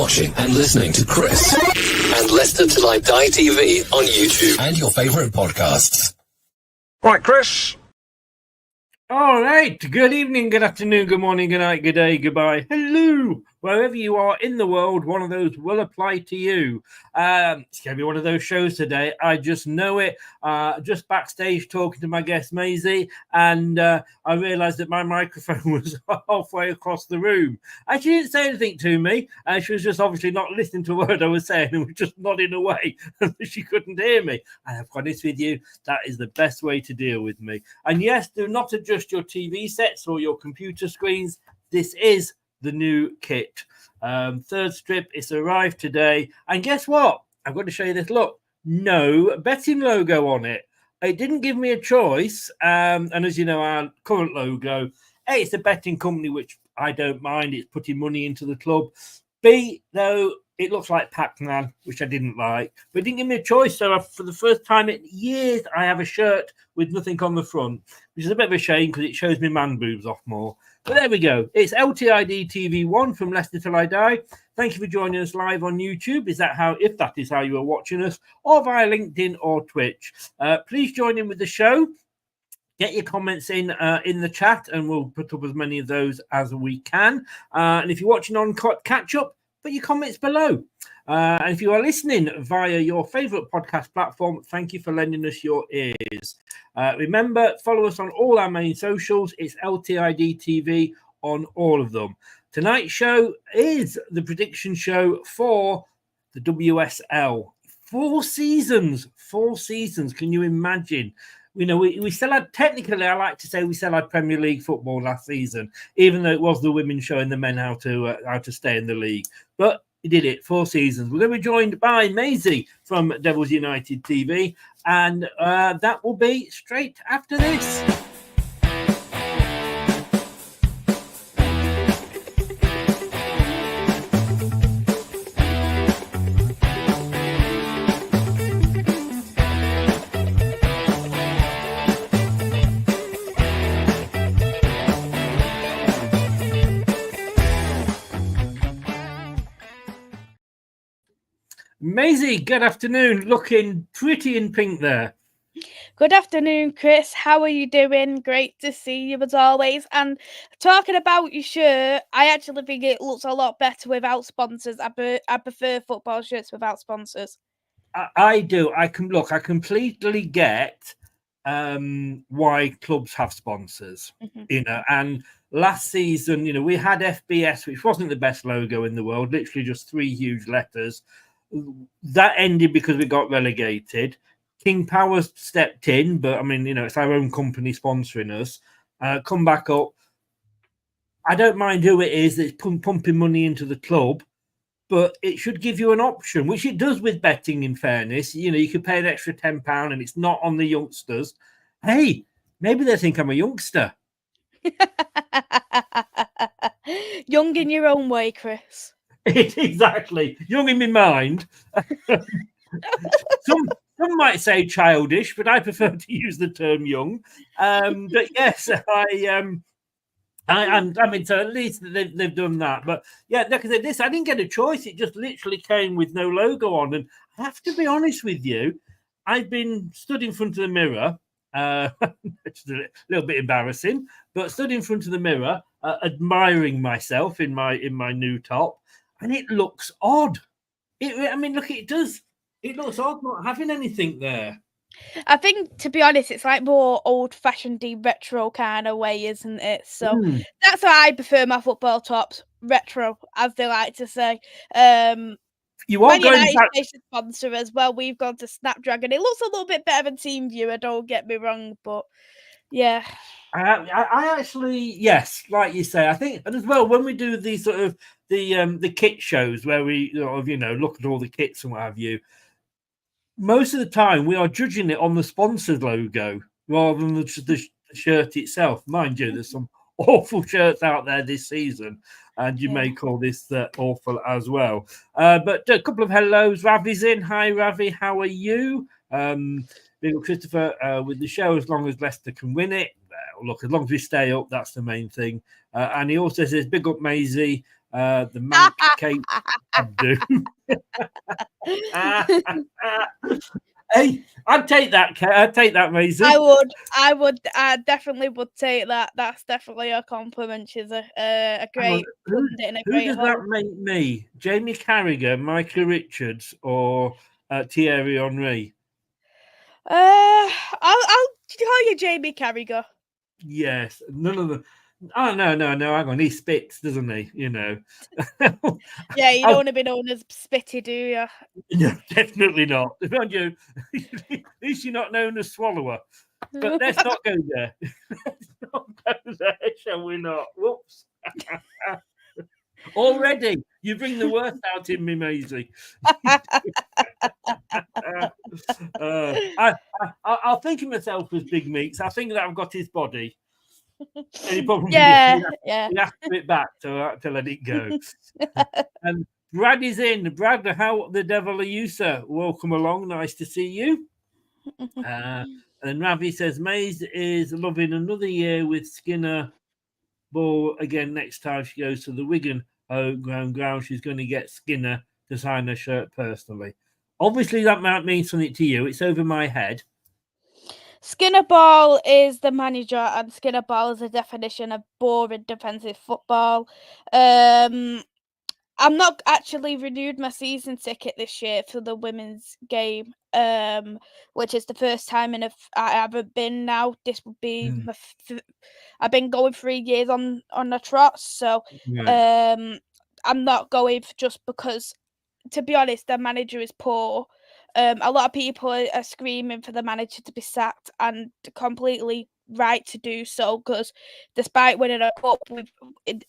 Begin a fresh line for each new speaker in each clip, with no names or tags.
watching and listening to Chris and Leicester Till I Die TV on YouTube and your favourite podcasts.
Right, Chris.
All right. Good evening, good afternoon, good morning, good night, good day, goodbye. Hello. Wherever you are in the world, one of those will apply to you. It's going to be one of those shows today. I just know it. Just backstage talking to my guest, Mais, and I realised that my microphone was halfway across the room. And she didn't say anything to me. She was just obviously not listening to a word I was saying and was just nodding away. She couldn't hear me. And I've got this with you. That is the best way to deal with me. And yes, do not adjust your TV sets or your computer screens. This is the new kit. Third strip, it's arrived today. And guess what? I've got to show you this. Look, no betting logo on it. It didn't give me a choice. And as you know, our current logo, A, it's a betting company, which I don't mind. It's putting money into the club. B, though, it looks like Pac-Man, which I didn't like. But it didn't give me a choice. So for the first time in years, I have a shirt with nothing on the front, which is a bit of a shame because it shows me man boobs off more. But there we go. It's LTID TV1 from Leicester Till I Die. Thank you for joining us live on YouTube. If that is how you are watching us, or via LinkedIn or Twitch. Please join in with the show. Get your comments in the chat, and we'll put up as many of those as we can. And if you're watching on catch up, put your comments below. And if you are listening via your favourite podcast platform, thank you for lending us your ears. Remember, follow us on all our main socials. It's LTID TV on all of them. Tonight's show is the prediction show for the WSL. 4 seasons. 4 seasons. Can you imagine? You know, we still had, technically, I like to say we still had Premier League football last season, even though it was the women showing the men how to stay in the league. But he did it, 4 seasons. We're going to be joined by Mais from Devils United TV, and that will be straight after this. Mais, good afternoon. Looking pretty in pink there.
Good afternoon, Chris. How are you doing? Great to see you as always. And talking about your shirt, I actually think it looks a lot better without sponsors. I prefer football shirts without sponsors.
I do. I completely get why clubs have sponsors.
Mm-hmm.
You know, and last season, you know, we had FBS, which wasn't the best logo in the world. Literally just 3 huge letters. That ended because we got relegated. King Power stepped in, but I mean, you know, it's our own company sponsoring us. Come back up. I don't mind who it is that's pumping money into the club, but it should give you an option, which it does with betting, in fairness. You know, you could pay an extra £10 and it's not on the youngsters. Hey, maybe they think I'm a youngster.
Young in your own way, Chris.
Exactly. Young in my mind. Some might say childish, but I prefer to use the term young. But yes, I'm into, at least they've done that. But yeah, look at this. I didn't get a choice. It just literally came with no logo on. And I have to be honest with you, I've been stood in front of the mirror. It's a little bit embarrassing, but stood in front of the mirror, admiring myself in my new top. And it looks odd. Look, it does. It looks odd not having anything there.
I think, to be honest, it's like more old-fashioned, retro kind of way, isn't it? So that's why I prefer my football tops, retro, as they like to say.
You are going back.
United sponsor as well. We've gone to Snapdragon. It looks a little bit better than TeamViewer, don't get me wrong, but yeah.
I actually, yes, like you say, I think, and as well when we do these sort of the kit shows where we look at all the kits and what have you, most of the time we are judging it on the sponsored logo rather than the shirt itself. Mind you, there's some awful shirts out there this season, and you may call this awful as well. But a couple of hellos. Ravi's in. Hi, Ravi. How are you? Big up Christopher with the show. As long as Leicester can win it, look, as long as we stay up, that's the main thing. And he also says, big up Maisie. the Mank Kate Abdu. Hey, I'd take that. I'd take that, Maisie.
I would. I definitely would take that. That's definitely a compliment. She's a great pundit and a
Who
great
does
host.
that make me? Jamie Carragher, Micah Richards, or Thierry Henry?
I'll call you Jamie Carragher.
Yes, none of them. Oh no! Hang on, he spits, doesn't he? You know.
Yeah, you don't want to be known as Spitty, do you?
No, definitely not. Mind you, at least you're not known as Swallower. But let's not go there. Let's not go there, shall we not? Whoops. Already, you bring the worst out in me, Maisie. I'll think of myself as Big Meats. I think that I've got his body. Any problem?
Yeah.
You have to put it back to let it go. And Brad is in. Brad, how the devil are you, sir? Welcome along. Nice to see you. And Ravi says, Mais is loving another year with Skinner ball again next time she goes to the Wigan ground. She's going to get Skinner to sign her shirt personally. Obviously, that might mean something to you. It's over my head.
Skinner Ball is the manager, and Skinner Ball is a definition of boring defensive football. I'm not actually renewed my season ticket this year for the women's game, which is the first time I haven't been now. This would be I've been going 3 years on a trot, so I'm not going just because, to be honest, the manager is poor. A lot of people are screaming for the manager to be sacked, and completely right to do so, because despite winning a cup,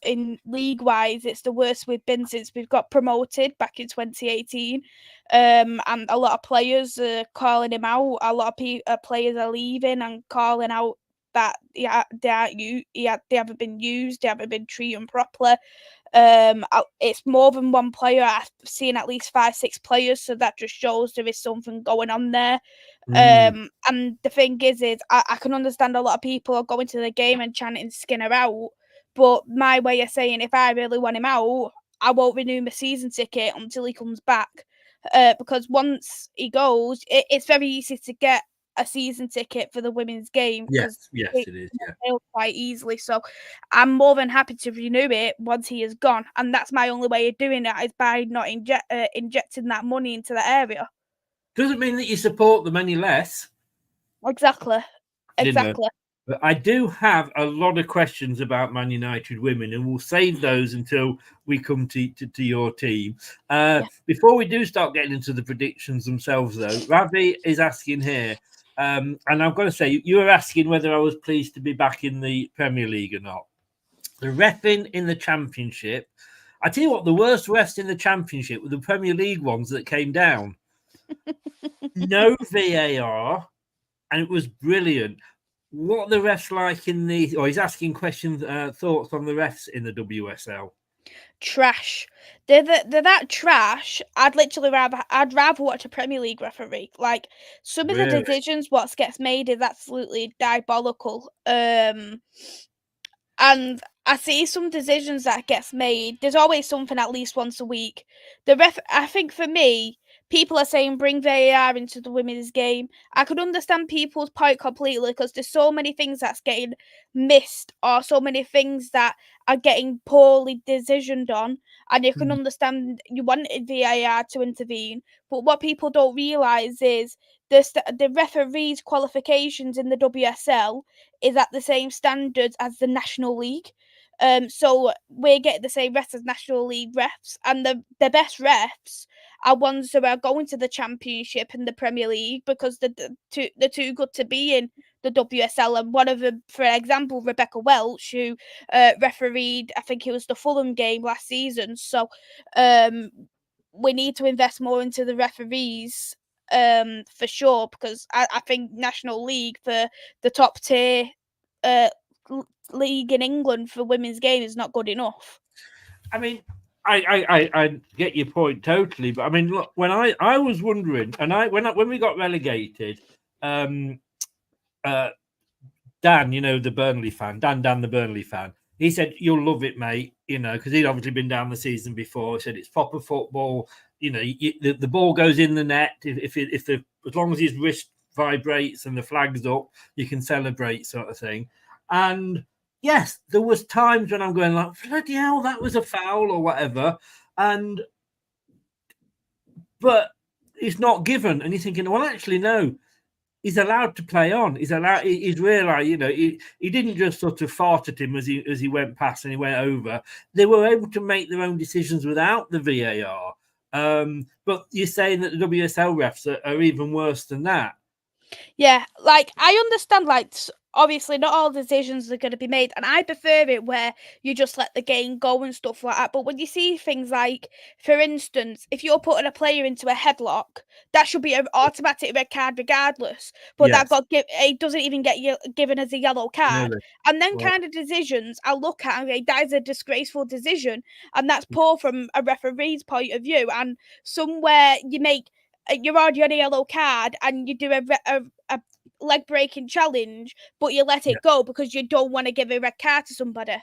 in league wise, it's the worst we've been since we've got promoted back in 2018. And a lot of players are calling him out. A lot of players are leaving and calling out that they haven't been used, they haven't been treated properly. It's more than one player. I've seen at least 5-6 players, so that just shows there is something going on there. And the thing is I can understand a lot of people are going to the game and chanting Skinner out, but my way of saying, if I really want him out, I won't renew my season ticket until he comes back, because once he goes, it's very easy to get a season ticket for the women's game.
Yes, it is. Yeah,
quite easily. So I'm more than happy to renew it once he is gone, and that's my only way of doing that, is by not injecting that money into the area.
Doesn't mean that you support them any less.
Exactly.
But I do have a lot of questions about Man United women, and we'll save those until we come to your team. Before we do start getting into the predictions themselves, though, Ravi is asking here, and I've got to say, you were asking whether I was pleased to be back in the Premier League or not. The refing in the Championship, I tell you what, the worst refs in the Championship were the Premier League ones that came down. No VAR, and it was brilliant. What are the refs like in the... he's asking questions, thoughts on the refs in the WSL.
Trash. They're that trash. I'd rather watch a Premier League referee. Like, some of the decisions what gets made is absolutely diabolical. And I see some decisions that gets made. There's always something at least once a week. I think for me, people are saying bring VAR into the women's game. I could understand people's point completely, because there's so many things that's getting missed, or so many things that are getting poorly decisioned on, and you can understand you wanted VAR to intervene. But what people don't realise is the referees' qualifications in the WSL is at the same standards as the National League. So we're getting the same refs as National League refs, and the best refs are ones who are going to the Championship and the Premier League, because they're too good to be in the WSL. And one of them, for example, Rebecca Welch, who refereed, I think it was the Fulham game last season. So we need to invest more into the referees, for sure, because I think National League, for the top tier league in England for women's game, is not good enough.
I mean, I get your point totally, but I mean, look, when I was wondering, and when we got relegated, Dan, the Burnley fan, Dan, the Burnley fan, he said, "You'll love it, mate," because he'd obviously been down the season before. He said, "It's proper football. The ball goes in the net. As long as his wrist vibrates and the flag's up, you can celebrate," sort of thing. And yes, there was times when I'm going like, bloody hell, that was a foul or whatever. But it's not given. And you're thinking, well, actually, no, he's allowed to play on. He's realised, he didn't just sort of fart at him as he went past and he went over. They were able to make their own decisions without the VAR. But you're saying that the WSL refs are even worse than that.
Yeah, like I understand, like obviously not all decisions are going to be made, and I prefer it where you just let the game go and stuff like that. But when you see things like, for instance, if you're putting a player into a headlock, that should be an automatic red card regardless. But
Yes.
it doesn't even get given as a yellow card.
Really?
And then
Wow.
kind of decisions I look at and that is a disgraceful decision, and that's poor from a referee's point of view. And somewhere you're already on a yellow card and you do a leg breaking challenge, but you let it go because you don't want to give a red card to somebody.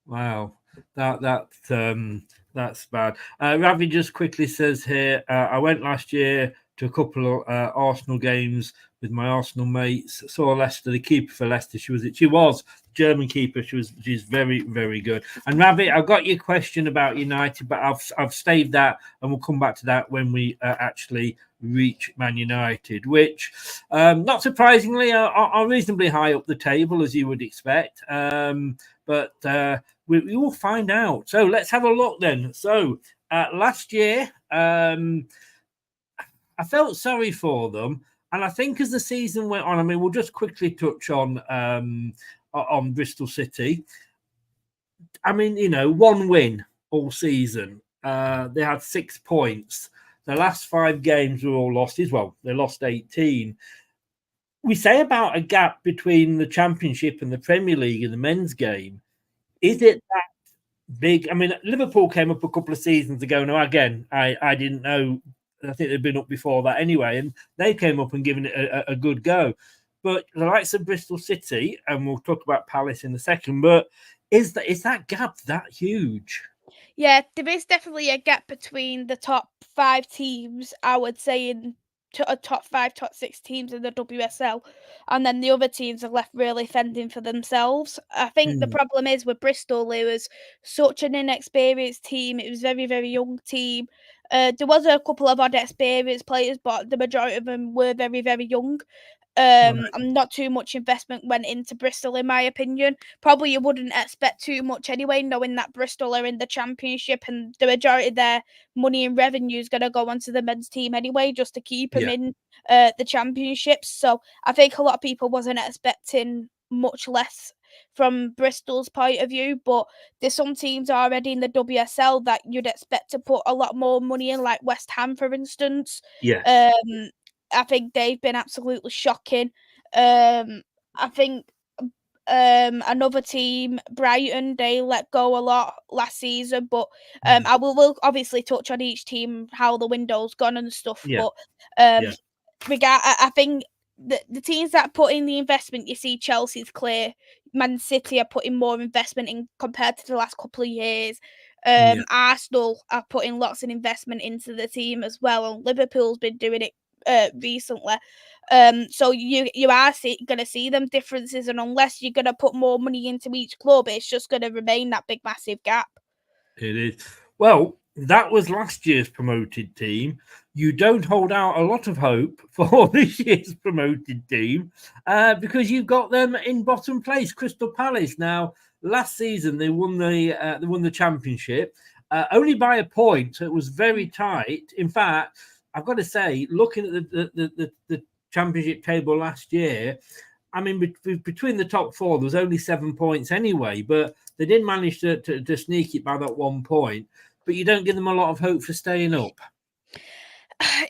Wow, that's bad. Ravi just quickly says here, I went last year to a couple of Arsenal games with my Arsenal mates. Saw Leicester, the keeper for Leicester. She was German keeper. She's very, very good. And Ravi, I've got your question about United, but I've saved that, and we'll come back to that when we actually reach Man United, which not surprisingly are reasonably high up the table, as you would expect. But we will find out. So let's have a look then. So last year, I felt sorry for them. And I think as the season went on, I mean, we'll just quickly touch on Bristol City. I mean, one win all season. They had 6 points. The last 5 games were all lost as well. They lost 18. We say about a gap between the Championship and the Premier League in the men's game. Is it that big? I mean, Liverpool came up a couple of seasons ago. Now, again, I didn't know. I think they'd been up before that anyway, and they came up and given it a good go. But the likes of Bristol City, and we'll talk about Palace in a second, but is that gap that huge?
Yeah, there is definitely a gap between the top 5 teams, I would say, in top 5, top 6 teams in the WSL, and then the other teams are left really fending for themselves. I think the problem is with Bristol, it was such an inexperienced team. It was a very, very young team. There was a couple of odd experienced players, but the majority of them were very, very young. And not too much investment went into Bristol, in my opinion. Probably you wouldn't expect too much anyway, knowing that Bristol are in the Championship and the majority of their money and revenue is going to go onto the men's team anyway, just to keep them in the Championships. So I think a lot of people wasn't expecting much less from Bristol's point of view, but there's some teams already in the WSL that you'd expect to put a lot more money in, like West Ham, for instance.
Yeah.
I think they've been absolutely shocking. I think another team, Brighton, they let go a lot last season, but I will obviously touch on each team, how the window's gone and stuff.
Yeah.
But I think the teams that put in the investment, you see Chelsea's clear. Man City are putting more investment in compared to the last couple of years. Arsenal are putting lots of investment into the team as well, and Liverpool's been doing it recently. So you are going to see them differences, and unless you're going to put more money into each club, it's just going to remain that big massive gap.
It is. Well, that was last year's promoted team. You don't hold out a lot of hope for this year's promoted team because you've got them in bottom place, Crystal Palace. Now, last season they won the Championship only by a point, so it was very tight. In fact, I've got to say, looking at the Championship table last year, I mean, between the top 4, there was only 7 points anyway, but they did manage to sneak it by that 1 point. But you don't give them a lot of hope for staying up.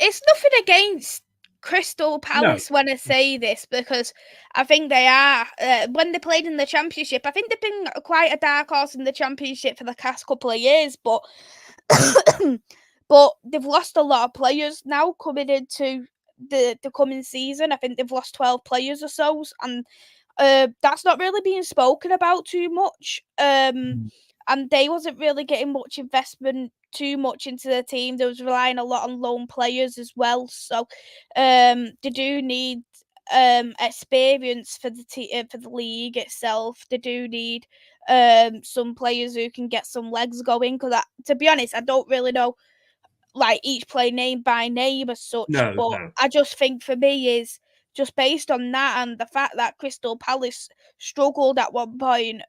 It's nothing against Crystal Palace when I say this, because I think they are. When they played in the Championship, I think they've been quite a dark horse in the Championship for the past couple of years, but but they've lost a lot of players now coming into the coming season. I think they've lost 12 players or so, and that's not really being spoken about too much. And they wasn't really getting much investment too much into the team. They was relying a lot on loan players as well. So they do need experience for for the league itself. They do need some players who can get some legs going. Because to be honest, I don't really know like each player name by name as such. But I just think for me is just based on that and the fact that Crystal Palace struggled at one point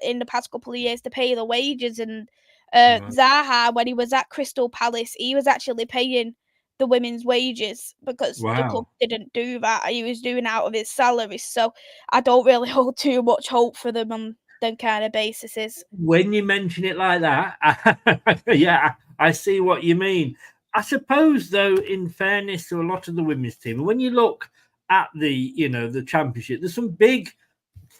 in the past couple of years to pay the wages, and Zaha, when he was at Crystal Palace, he was actually paying the women's wages because the club didn't do that. He was doing out of his salary. So I don't really hold too much hope for them on them kind of bases.
When you mention it like that, yeah, I see what you mean. I suppose, though, in fairness to a lot of the women's team, when you look at the championship, there's some big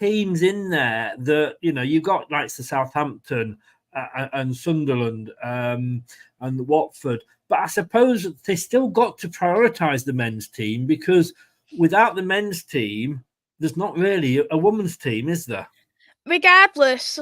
teams in there that, you've got like the Southampton and Sunderland and Watford. But I suppose they still got to prioritise the men's team, because without the men's team, there's not really a women's team, is there?
Regardless,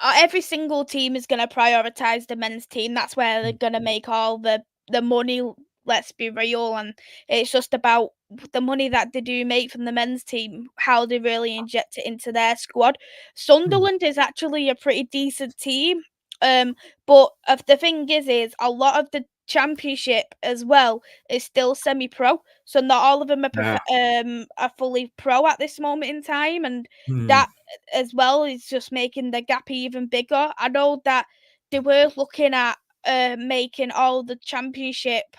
every single team is going to prioritise the men's team. That's where they're going to make all the money, let's be real. And it's just about the money that they do make from the men's team, how they really inject it into their squad. Sunderland is actually a pretty decent team. But the thing is a lot of the championship as well is still semi-pro, so not all of them are fully pro at this moment in time, and that as well is just making the gap even bigger. I know that they were looking at making all the championship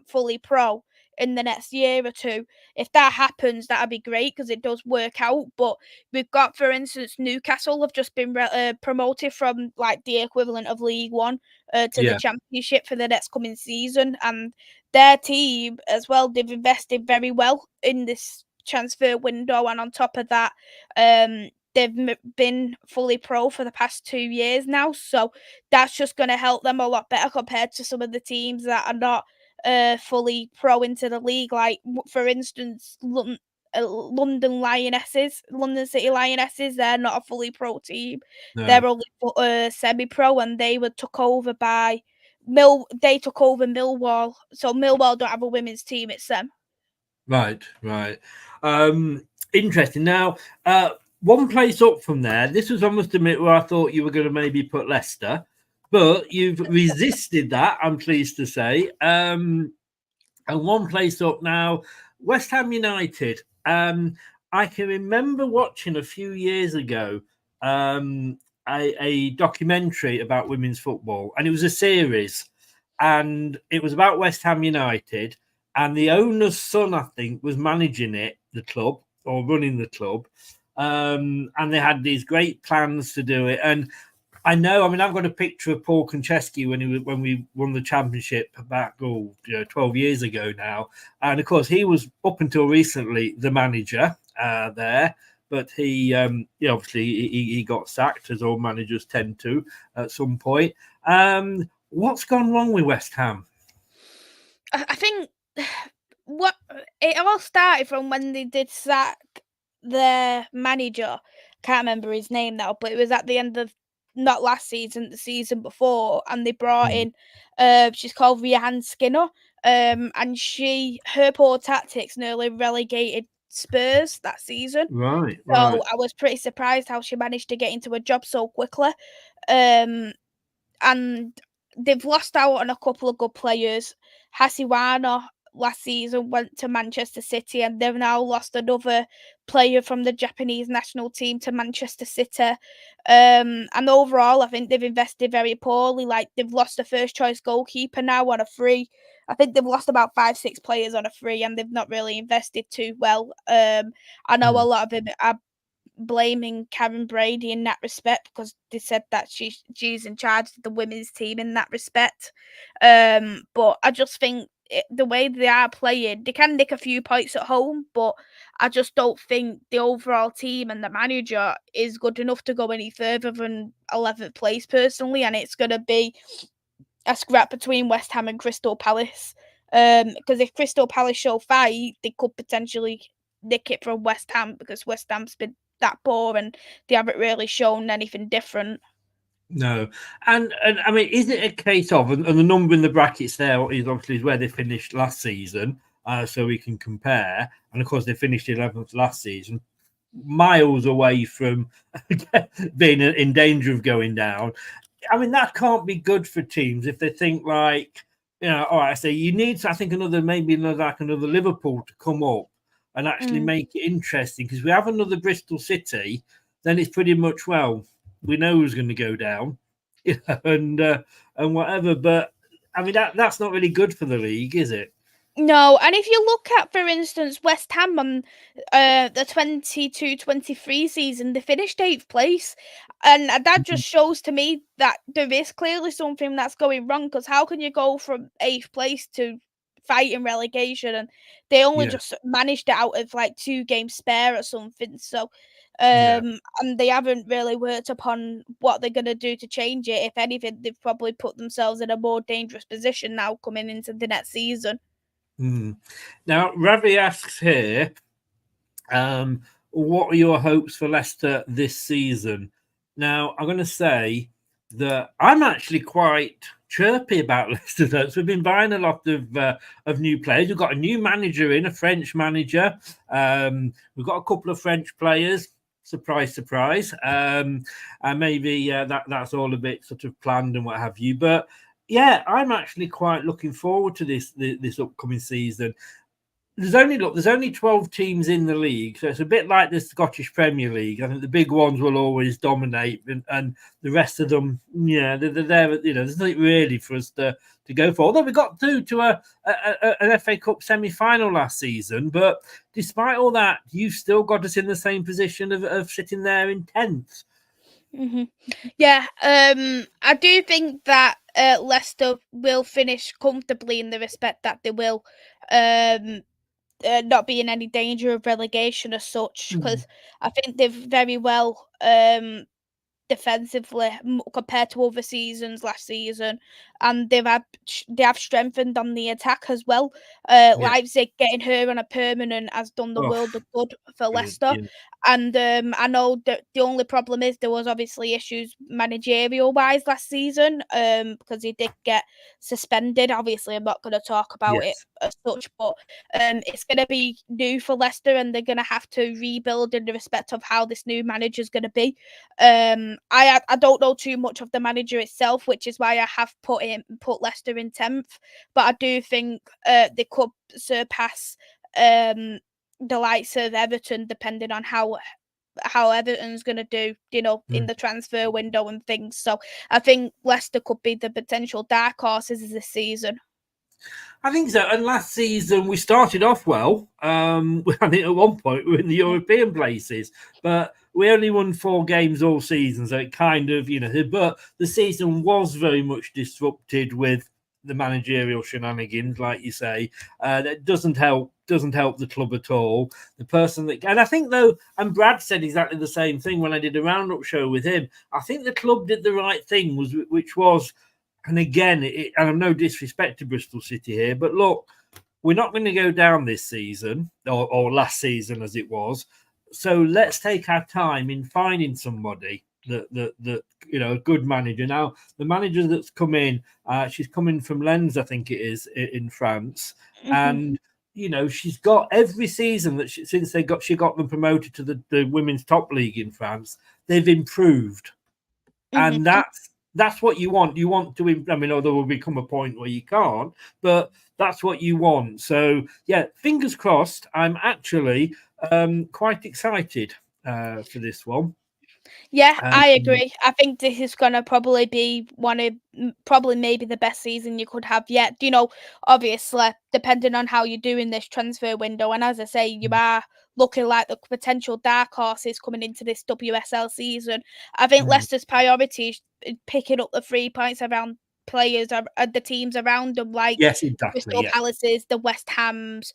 fully pro in the next year or two. If that happens, that'd be great because it does work out. But we've got, for instance, Newcastle have just been promoted from like the equivalent of League One to the championship for the next coming season, and their team as well, they've invested very well in this transfer window, and on top of that, they've been fully pro for the past 2 years now, so that's just going to help them a lot better compared to some of the teams that are not fully pro into the league, like for instance London City Lionesses. They're not a fully pro team. They're only semi-pro, and they were took over by they took over Millwall, so Millwall don't have a women's team, it's them.
Right. Interesting. Now, one place up from there, this was almost a minute where I thought you were going to maybe put Leicester, but you've resisted that, I'm pleased to say. And one place up now, West Ham United. I can remember watching a few years ago a documentary about women's football, and it was a series, and it was about West Ham United, and the owner's son, I think, was managing the club or running the club, and they had these great plans to do it. And I've got a picture of Paul Konchesky when we won the championship back 12 years ago now, and of course he was up until recently the manager there, but he obviously he got sacked, as all managers tend to at some point. What's gone wrong with West Ham?
I think what it all started from when they did sack their manager. Can't remember his name now, but it was at the end of not last season, the season before, and they brought in she's called Rianne Skinner, and her poor tactics nearly relegated Spurs that season.
Right.
So I was pretty surprised how she managed to get into a job so quickly. And they've lost out on a couple of good players. Hasiwana last season went to Manchester City, and they've now lost another player from the Japanese national team to Manchester City. And overall, I think they've invested very poorly. Like, they've lost a first choice goalkeeper now on a free. I think they've lost about 5-6 players on a free, and they've not really invested too well. I know a lot of them are blaming Karen Brady in that respect, because they said that she's in charge of the women's team in that respect. But I just think the way they are playing, they can nick a few points at home, but I just don't think the overall team and the manager is good enough to go any further than 11th place personally, and it's going to be a scrap between West Ham and Crystal Palace. Because if Crystal Palace show fight, they could potentially nick it from West Ham, because West Ham's been that poor and they haven't really shown anything different.
No, and I mean, is it a case of, and the number in the brackets there is obviously where they finished last season, so we can compare, and of course they finished 11th last season, miles away from being in danger of going down. I mean, that can't be good for teams if they think like, all right, I say you need, I think another Liverpool to come up and actually make it interesting, because we have another Bristol City, then it's pretty much, well, we know who's going to go down, and whatever. But I mean, that's not really good for the league, is it?
No, and if you look at, for instance, West Ham on the 22-23 season, they finished 8th place. And that just shows to me that there is clearly something that's going wrong, because how can you go from 8th place to fighting relegation? And they only just managed it out of like 2 games spare or something. So, and they haven't really worked upon what they're going to do to change it. If anything, they've probably put themselves in a more dangerous position now coming into the next season.
Now, Ravi asks here, what are your hopes for Leicester this season? Now, I'm going to say that I'm actually quite chirpy about Leicester. So we've been buying a lot of new players. We've got a new manager in, a French manager. We've got a couple of French players. Surprise, surprise. And maybe that's all a bit sort of planned and what have you. But yeah, I'm actually quite looking forward to this upcoming season. There's only 12 teams in the league, so it's a bit like the Scottish Premier League. I think the big ones will always dominate, and the rest of them, they're there. There's nothing really for us to go for. Although we got through to an FA Cup semi-final last season, but despite all that, you've still got us in the same position of sitting there in 10th.
Yeah, I do think that Leicester will finish comfortably, in the respect that they will not be in any danger of relegation as such, because I think they've very well defensively compared to other seasons last season, and they have strengthened on the attack as well. Leipzig getting her on a permanent has done the world of good for Leicester. And I know that the only problem is there was obviously issues managerial wise last season, because he did get suspended. Obviously, I'm not going to talk about it as such, but it's going to be new for Leicester, and they're going to have to rebuild in the respect of how this new manager is going to be. I don't know too much of the manager itself, which is why I have put Leicester in 10th. But I do think they could surpass the likes of Everton, depending on how Everton's going to do, in the transfer window and things. So I think Leicester could be the potential dark horses this season.
I think so. And last season we started off well. I think at one point we were in the European places, but we only won 4 games all season. So it kind of, but the season was very much disrupted with the managerial shenanigans, like you say. That doesn't help the club at all. The person that, and I think though, and Brad said exactly the same thing when I did a roundup show with him. I think the club did the right thing, which was, and again, and I'm no disrespect to Bristol City here, but look, we're not going to go down this season or last season as it was. So let's take our time in finding somebody that a good manager. Now, the manager that's come in, she's coming from Lens, I think it is, in France, and she's got every season that since she got them promoted to the women's top league in France, they've improved, and that's what you want. You want to, I mean, there will become a point where you can't, but that's what you want. So yeah, fingers crossed. I'm actually quite excited for this one.
Yeah, I agree. I think this is going to probably be maybe the best season you could have yet. Obviously, depending on how you do in this transfer window. And as I say, you are looking like the potential dark horses coming into this WSL season. I think Leicester's priority is picking up the 3 points around players, the teams around them, like Crystal Palaces, the West Hams,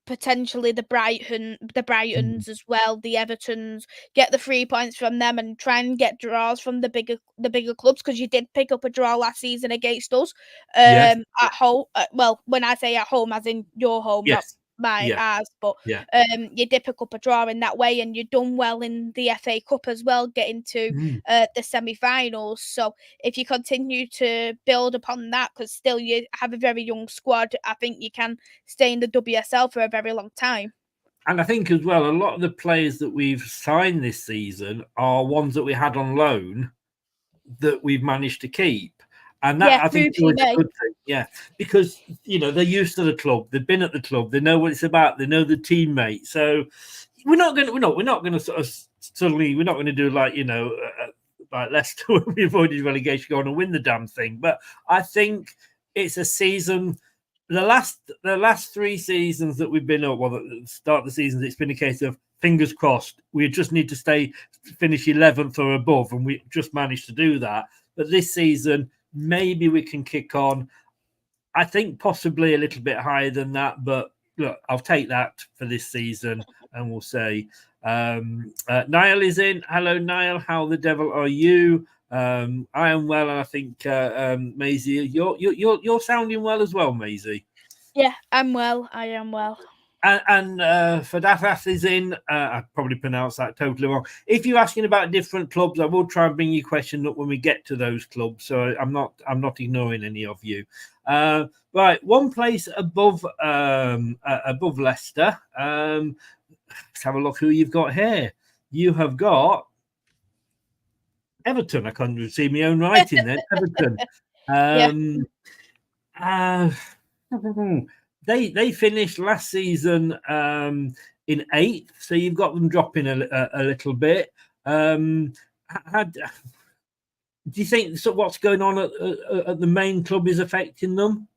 potentially the Brightons as well, the Evertons. Get the 3 points from them and try and get draws from the bigger clubs, because you did pick up a draw last season against us at home. Well, when I say at home, as in your home, not ours, but
Yeah.
you dip a cup of draw in that way, and you've done well in the FA Cup as well, getting to the semi-finals. So if you continue to build upon that, because still you have a very young squad, I think you can stay in the WSL for a very long time.
And I think as well, a lot of the players that we've signed this season are ones that we had on loan that we've managed to keep. And that, I think, is always a good thing. Yeah, because, they're used to the club. They've been at the club. They know what it's about. They know the teammate. So we're not going to sort of suddenly, we're not going to do like Leicester, we avoided relegation, go on and win the damn thing. But I think it's a season. The last 3 seasons that we've been at, well, the start of the seasons, it's been a case of fingers crossed. We just need to finish 11th or above, and we just managed to do that. But this season, maybe we can kick on. I think possibly a little bit higher than that, but look, I'll take that for this season, and we'll say Niall is in. Hello, Niall. How the devil are you? I am well, and I think Maisie, you're sounding well as well, Maisie.
Yeah, I'm well. I am well.
And Fadafas is in. I probably pronounced that totally wrong. If you're asking about different clubs, I will try and bring your question up when we get to those clubs. So I'm not ignoring any of you. Right, one place above Leicester. Let's have a look who you've got here. You have got Everton. I can't see my own writing there. Everton. They finished last season in 8th, so you've got them dropping a little bit. Do you think what's going on at the main club is affecting them?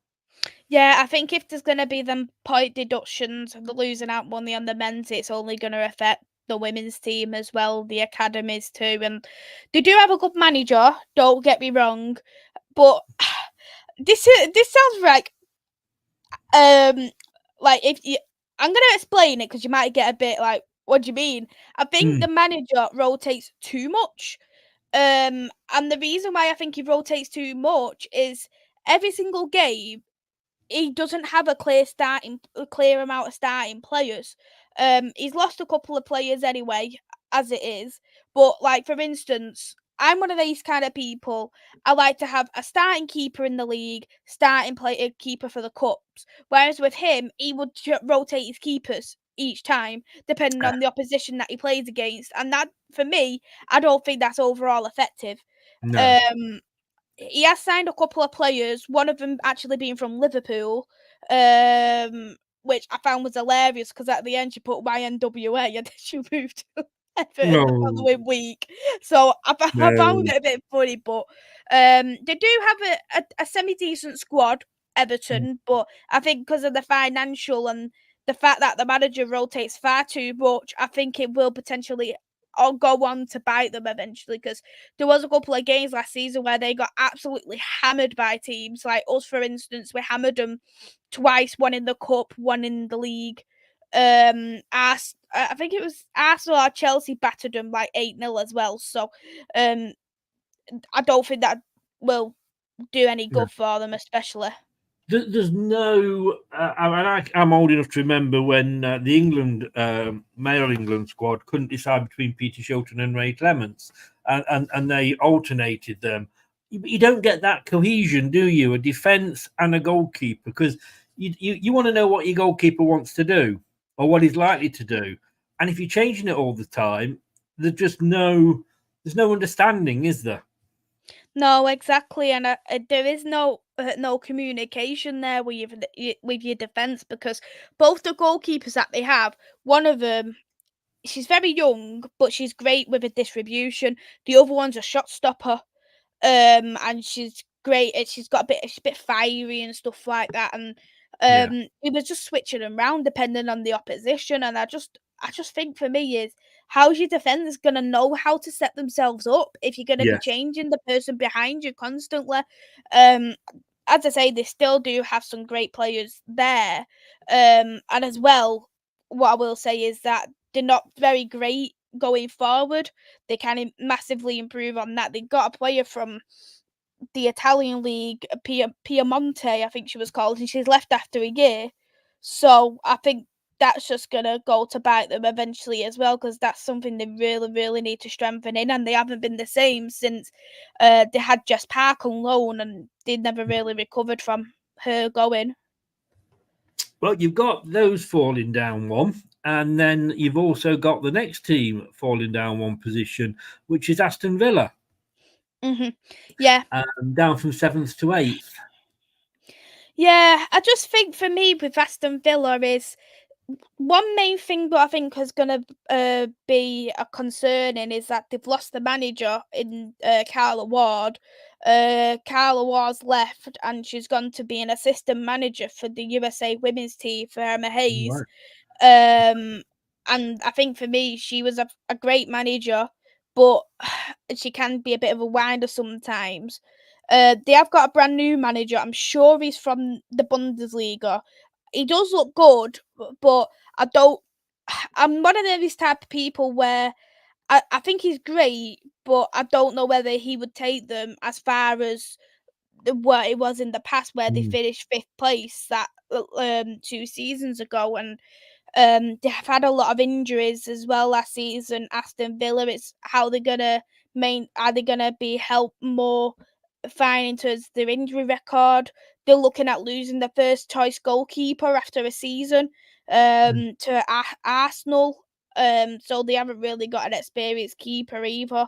Yeah, I think if there's going to be them point deductions and the losing out money on the men's, it's only going to affect the women's team as well, the academies too. And they do have a good manager, don't get me wrong, but this sounds like if you, I'm going to explain it because you might get a bit like, what do you mean? I think the manager rotates too much. And the reason why I think he rotates too much is every single game, he doesn't have a clear amount of starting players. He's lost a couple of players anyway, as it is. But like for instance, I'm one of these kind of people. I like to have a starting keeper in the league, starting keeper for the cups. Whereas with him, he would rotate his keepers each time, depending on the opposition that he plays against. And that, for me, I don't think that's overall effective.
No.
He has signed a couple of players, one of them actually being from Liverpool, which I found was hilarious because at the end she put YNWA and then she moved to Everton the following week. So I found it a bit funny, but they do have a semi-decent squad, Everton, but I think because of the financial and the fact that the manager rotates far too much, I think it will potentially go on to bite them eventually, because there was a couple of games last season where they got absolutely hammered by teams like us. For instance, we hammered them twice, one in the cup, one in the league. I think it was Arsenal or Chelsea battered them like 8-0 as well. So I don't think that will do any good for them, especially.
There's no. I'm old enough to remember when the England male England squad couldn't decide between Peter Shilton and Ray Clements, and they alternated them. You don't get that cohesion, do you? A defence and a goalkeeper, because you want to know what your goalkeeper wants to do or what he's likely to do, and if you're changing it all the time, there's no understanding, is there?
No, exactly, and there is no communication there with your defence, because both the goalkeepers that they have, one of them, she's very young, but she's great with a distribution. The other one's a shot stopper, and she's great. She's a bit fiery and stuff like that, and it was just switching them around depending on the opposition. And I just think for me is, how's your defence going to know how to set themselves up if you're going to be changing the person behind you constantly? As I say, they still do have some great players there. And as well, what I will say is that they're not very great going forward. They can massively improve on that. They got a player from the Italian league, Piemonte, I think she was called, and she's left after a year. So I think that's just going to go to bite them eventually as well, because that's something they really, really need to strengthen in, and they haven't been the same since they had Jess Park on loan, and they never really recovered from her going.
Well, you've got those falling down one, and then you've also got the next team falling down one position, which is Aston Villa.
Mm-hmm. Yeah.
Down from 7th to 8th.
Yeah, I just think for me with Aston Villa is one main thing that I think is going to be a concerning is that they've lost the manager in Carla Ward. Carla Ward's left and she's gone to be an assistant manager for the USA women's team for Mais. Right. And I think for me, she was a great manager, but she can be a bit of a whiner sometimes. They have got a brand new manager. I'm sure he's from the Bundesliga. He does look good, but I'm one of these type of people where I think he's great, but I don't know whether he would take them as far as what it was in the past, where they finished 5th place that 2 seasons ago, and they have had a lot of injuries as well last season. Aston Villa, it's how they're gonna are they gonna be helped more fine towards their injury record? They're looking at losing their first choice goalkeeper after a season to Arsenal. So they haven't really got an experienced keeper either.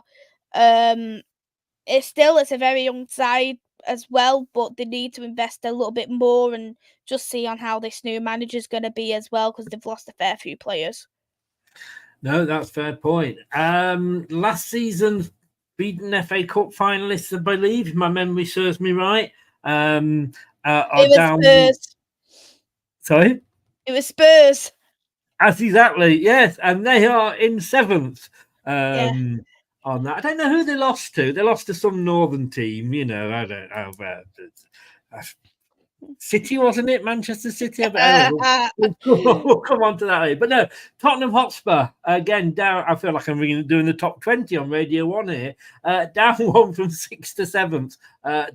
It's a very young side as well, but they need to invest a little bit more and just see on how this new manager's going to be as well, because they've lost a fair few players.
No, that's a fair point. Last season, beaten FA Cup finalists, I believe, if my memory serves me right.
It was down... Spurs.
Sorry?
It was Spurs.
That's exactly, yes. And they are in 7th. On that. I don't know who they lost to. They lost to some northern team, I don't know. City, wasn't it? Manchester City? We'll come on to that later. But no, Tottenham Hotspur, again, down. I feel like I'm doing the top 20 on Radio 1 here. Down one from 6th to 7th.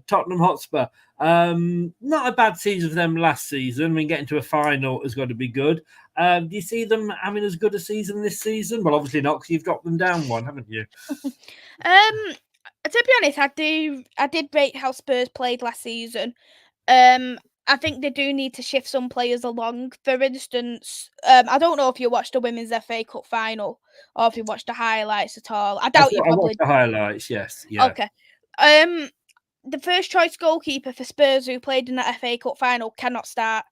Tottenham Hotspur. Not a bad season for them last season. I mean, getting to a final has got to be good. Do you see them having as good a season this season? Well, obviously not, because you've got them down one, haven't you?
To be honest, I did rate how Spurs played last season. I think they do need to shift some players along. For instance, I don't know if you watched the Women's FA Cup final or if you watched the highlights at all. I doubt you probably...
I watched the highlights, yes. Yeah.
Okay. The first choice goalkeeper for Spurs who played in that FA Cup final cannot start.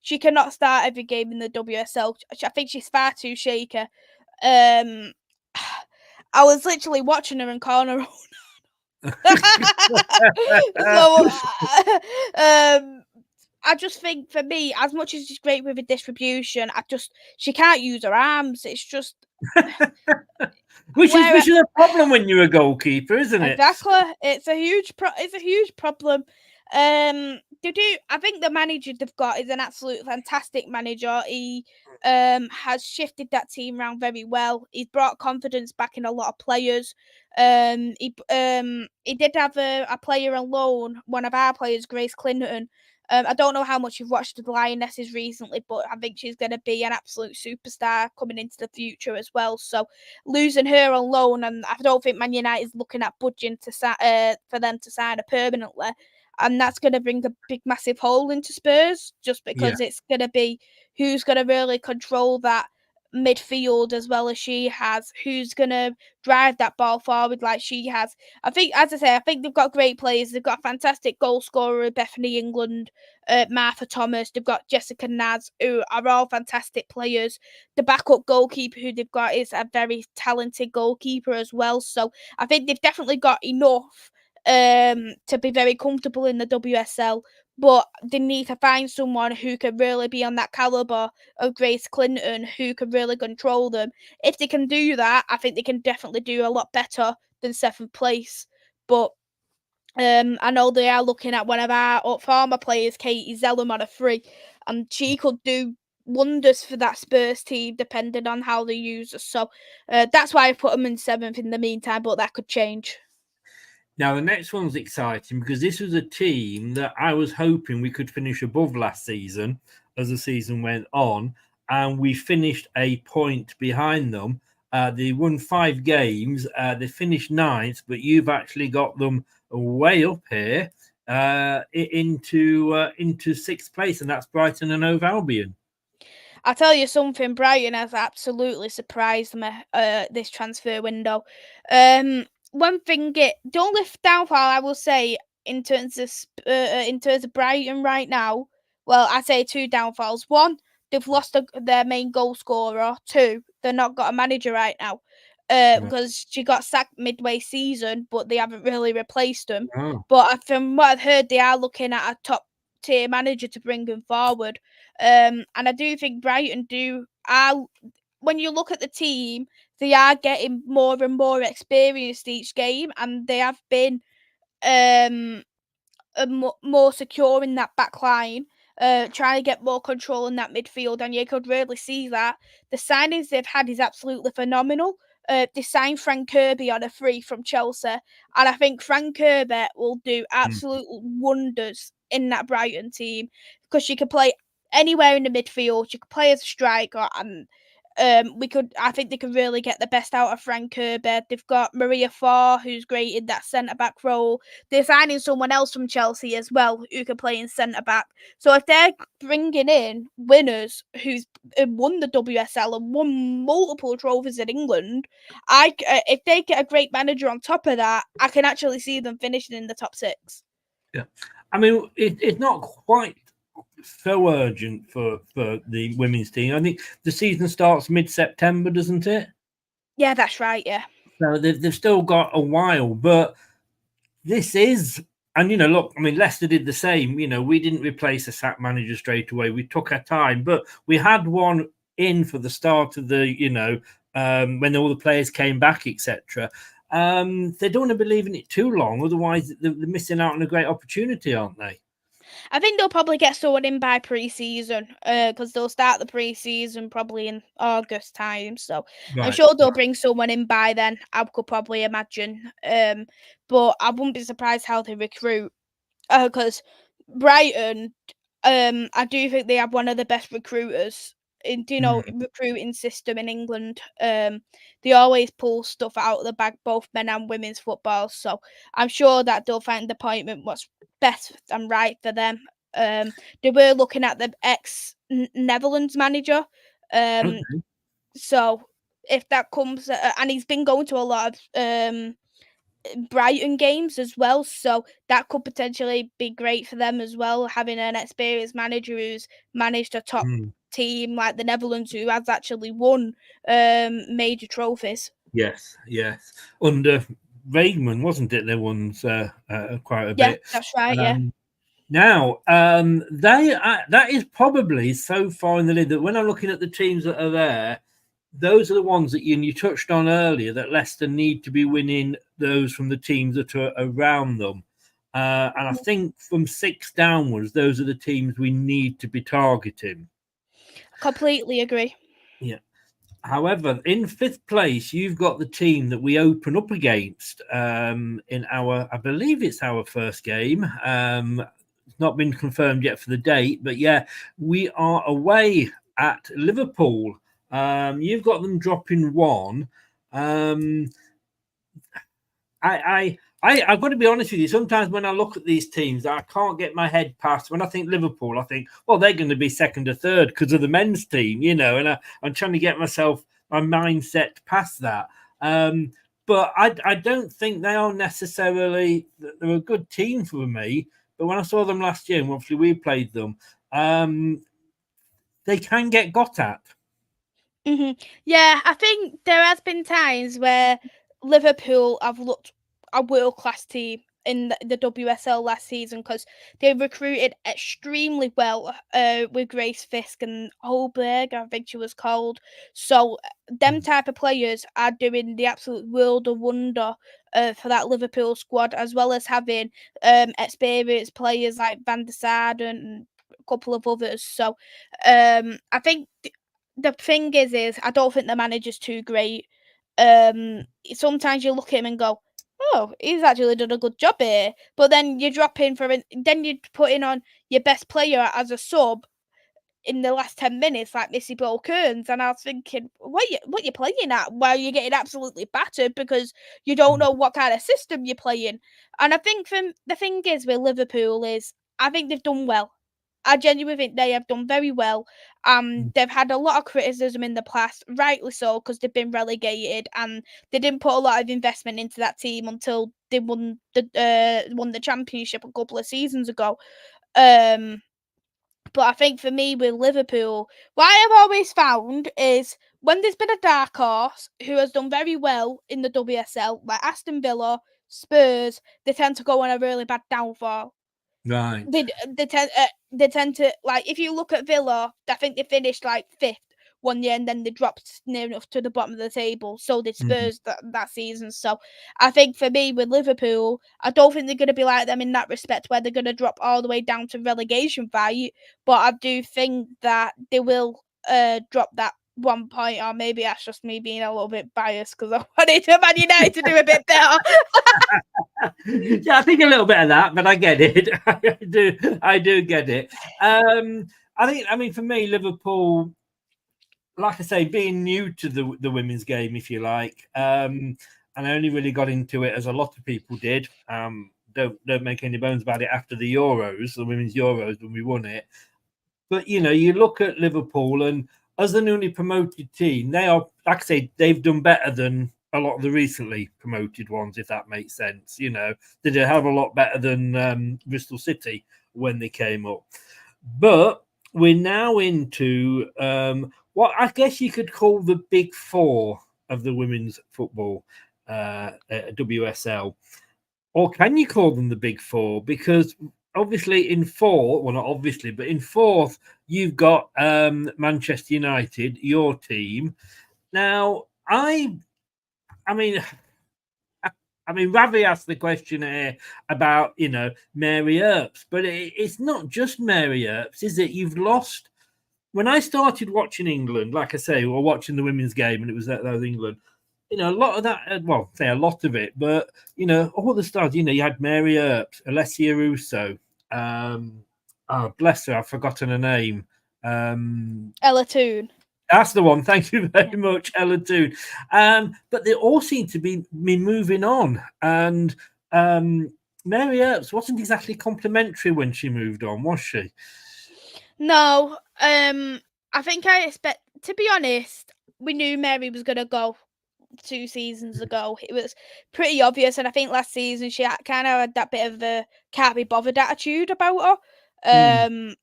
She cannot start every game in the WSL. I think she's far too shaky. I was literally watching her and calling her so, I just think for me, as much as she's great with a distribution, she can't use her arms. It's just
which is a problem when you're a goalkeeper, isn't it?
Exactly. It's a huge problem. I think the manager they've got is an absolute fantastic manager. He has shifted that team around very well. He's brought confidence back in a lot of players. He did have a player on loan, one of our players, Grace Clinton. I don't know how much you've watched the Lionesses recently, but I think she's going to be an absolute superstar coming into the future as well. So losing her on loan, and I don't think Man United is looking at budging for them to sign her permanently. And that's going to bring a big, massive hole into Spurs, just because it's going to be who's going to really control that midfield as well as she has, who's going to drive that ball forward like she has. I think, as I say, I think they've got great players. They've got a fantastic goal scorer, Bethany England, Martha Thomas. They've got Jessica Naz, who are all fantastic players. The backup goalkeeper who they've got is a very talented goalkeeper as well. So I think they've definitely got enough to be very comfortable in the WSL, but they need to find someone who can really be on that caliber of Grace Clinton, who can really control them. If they can do that, I think they can definitely do a lot better than 7th place. But I know they are looking at one of our former players, Katie Zellum, on a free, and she could do wonders for that Spurs team, depending on how they use her. So that's why I put them in 7th in the meantime, but that could change.
Now, the next one's exciting because this was a team that I was hoping we could finish above last season, as the season went on, and we finished a point behind them. They won 5 games. They finished 9th, but you've actually got them way up here into 6th place, and that's Brighton and Hove Albion.
I'll tell you something, Brighton has absolutely surprised me this transfer window. One thing, the only downfall I will say in terms of Brighton right now, well, I say 2 downfalls. 1, they've lost their main goal scorer. 2, they've not got a manager right now. Because she got sacked midway season, but they haven't really replaced him.
Oh.
But from what I've heard, they are looking at a top tier manager to bring him forward. And I do think Brighton when you look at the team, they are getting more and more experienced each game, and they have been more secure in that back line, trying to get more control in that midfield, and you could really see that. The signings they've had is absolutely phenomenal. They signed Frank Kirby on a free from Chelsea, and I think Frank Kirby will do absolute wonders in that Brighton team, because she can play anywhere in the midfield. She could play as a striker, and I think they could really get the best out of Frank Kirby. They've got Maria Farr, who's great in that centre-back role. They're signing someone else from Chelsea as well, who can play in centre-back. So if they're bringing in winners who's won the WSL and won multiple trophies in England, if they get a great manager on top of that, I can actually see them finishing in the top 6.
Yeah. I mean, it's not quite so urgent for the women's team. I think the season starts mid-September, doesn't it?
Yeah, that's right, yeah.
So they've still got a while, but this is, and look, I mean, Leicester did the same. We didn't replace a sack manager straight away. We took our time, but we had one in for the start of the, when all the players came back, etc. They don't want to believe in it too long, otherwise they're missing out on a great opportunity, aren't they?
I think they'll probably get someone in by pre-season, because they'll start the pre-season probably in August time. So right. I'm sure they'll bring someone in by then. I could probably imagine. But I wouldn't be surprised how they recruit, because Brighton, I do think they have one of the best recruiters in recruiting system in England. They always pull stuff out of the bag, both men and women's football. So I'm sure that they'll find the appointment what's best and right for them. They were looking at the ex-Netherlands manager.
Okay.
So if that comes, and he's been going to a lot of Brighton games as well, so that could potentially be great for them as well, having an experienced manager who's managed a top team like the Netherlands, who has actually won major trophies.
Yes. Under Weidman, wasn't it? They won quite a bit.
Yeah, that's right. Yeah.
Now, that is probably so far in the league that when I'm looking at the teams that are there, those are the ones that you touched on earlier, that Leicester need to be winning those from the teams that are around them. And I think from 6 downwards, those are the teams we need to be targeting.
Completely agree.
Yeah. However, in 5th place, you've got the team that we open up against in I believe it's our first game. It's not been confirmed yet for the date, but yeah, we are away at Liverpool. You've got them dropping 1. I've got to be honest with you. Sometimes when I look at these teams, I can't get my head past. When I think Liverpool, I think, well, they're going to be 2nd or 3rd because of the men's team, and I'm trying to get my mindset past that. But I don't think they are necessarily, they're a good team for me. But when I saw them last year, and obviously we played them, they can get got at.
Mm-hmm. Yeah, I think there has been times where Liverpool have looked a world-class team in the WSL last season, because they recruited extremely well with Grace Fisk and Holberg, I think she was called. So them type of players are doing the absolute world of wonder for that Liverpool squad, as well as having experienced players like Van der Sar and a couple of others. So I think the thing is I don't think the manager's too great. Sometimes you look at him and go, oh, he's actually done a good job here. But then you drop in then you put in on your best player as a sub. in the last 10 minutes, like Missy Ball Kearns, and I was thinking, what you playing at? Why are you getting absolutely battered because you don't know what kind of system you're playing? And I think the thing is with Liverpool is I think they've done well. I genuinely think they have done very well. They've had a lot of criticism in the past, rightly so, because they've been relegated and they didn't put a lot of investment into that team until they won the championship a couple of seasons ago. But I think for me with Liverpool, what I've always found is when there's been a dark horse who has done very well in the WSL, like Aston Villa, Spurs, they tend to go on a really bad downfall.
Right.
They tend to, like, if you look at Villa, I think they finished like 5th one year and then they dropped near enough to the bottom of the table. So did Spurs that season. So I think for me with Liverpool, I don't think they're going to be like them in that respect where they're going to drop all the way down to relegation fight. But I do think that they will drop that 1 point, or maybe that's just me being a little bit biased because I wanted Man United to do a bit better.
Yeah, I think a little bit of that, but I get it. I do get it. I mean, for me, Liverpool, like I say, being new to the women's game, if you like, and I only really got into it as a lot of people did. Don't make any bones about it after the Euros, the women's Euros, when we won it. But you look at Liverpool, and as the newly promoted team, they are, like I say, they've done better than a lot of the recently promoted ones, if that makes sense. They did a hell of a lot better than Bristol City when they came up. But we're now into what I guess you could call the big four of the women's football WSL. Or can you call them the big four? Because obviously in fourth, you've got Manchester United, your team. Now, I mean, Ravi asked the question here about, Mary Earps, but it's not just Mary Earps, is it? You've lost. When I started watching England, like I say, or watching the women's game, and it was that was England, a lot of that, well, say a lot of it, but, all the stars, you had Mary Earps, Alessia Russo, bless her, I've forgotten her name.
Ella Toone.
That's the one. Thank you very much, Ella Toone. But they all seem to be moving on. And Mary Earps wasn't exactly complimentary when she moved on, was she?
No. I think to be honest, we knew Mary was going to go 2 seasons ago. It was pretty obvious. And I think last season she kind of had that bit of a can't be bothered attitude about her.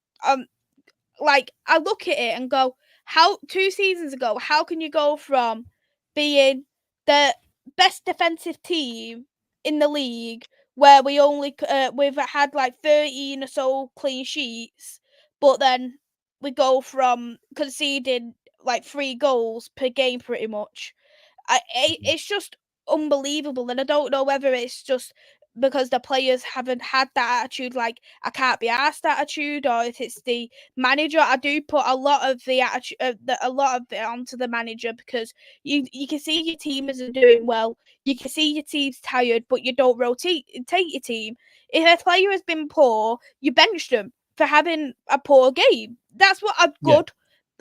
Like, I look at it and go, how 2 seasons ago, how can you go from being the best defensive team in the league, where we've had like 13 or so clean sheets, but then we go from conceding like 3 goals per game pretty much. It's just unbelievable, and I don't know whether it's just because the players haven't had that attitude, like I can't be asked attitude, or if it's the manager. I do put a lot of the attitude, a lot of it onto the manager, because you can see your team isn't doing well. You can see your team's tired, but you don't rotate your team. If a player has been poor, you bench them for having a poor game. That's what a good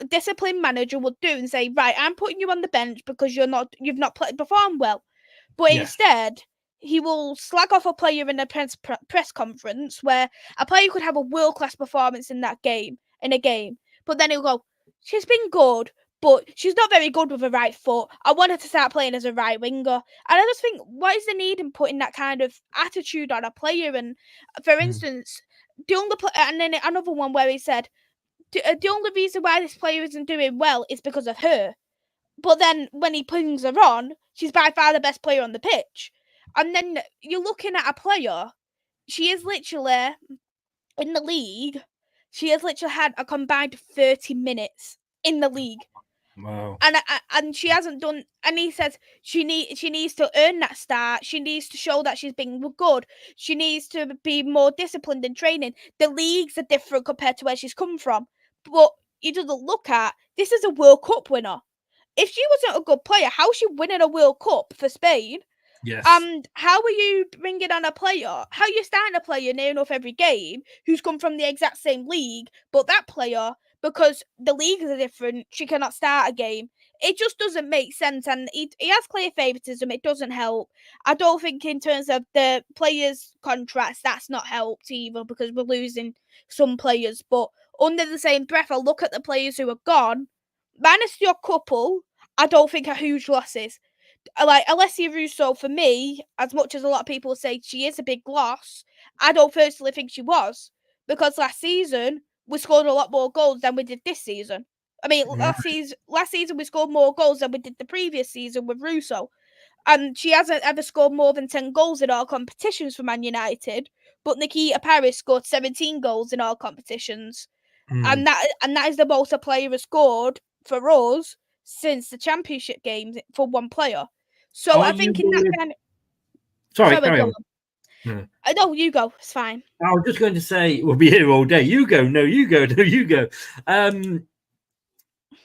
disciplined manager would do, and say, right, I'm putting you on the bench because you've not performed well. But instead, he will slag off a player in a press conference where a player could have a world-class performance in a game, but then he'll go, she's been good, but she's not very good with her right foot. I want her to start playing as a right winger. And I just think, what is the need in putting that kind of attitude on a player? And for instance, and then another one where he said, the only reason why this player isn't doing well is because of her. But then when he brings her on, she's by far the best player on the pitch. And then you're looking at a player, she is literally, in the league, she has literally had a combined 30 minutes in the league.
Wow.
And she hasn't done, and he says she needs to earn that start. She needs to show that she's been good. She needs to be more disciplined in training. The leagues are different compared to where she's come from. But he doesn't look at, this is a World Cup winner. If she wasn't a good player, how is she winning a World Cup for Spain?
Yes.
And how are you bringing on a player? How are you starting a player near enough every game who's come from the exact same league, but that player because the leagues are different. She cannot start a game. It just doesn't make sense, and he has clear favouritism. It doesn't help. I don't think in terms of the players' contracts, that's not helped either because we're losing some players. But under the same breath, I look at the players who are gone, minus your couple, I don't think are huge losses. Like Alessia Russo, for me, as much as a lot of people say she is a big loss, I don't personally think she was. Because last season, we scored a lot more goals than we did this season. I mean, last season we scored more goals than we did the previous season with Russo. And she hasn't ever scored more than 10 goals in all competitions for Man United. But Nikita Paris scored 17 goals in all competitions. And that is the most a player has scored for us since the championship games for one player. So I think in that kind of...
Sorry, carry on.
No, you go. It's fine.
I was just going to say, we'll be here all day. You go. No, you go. No, you go.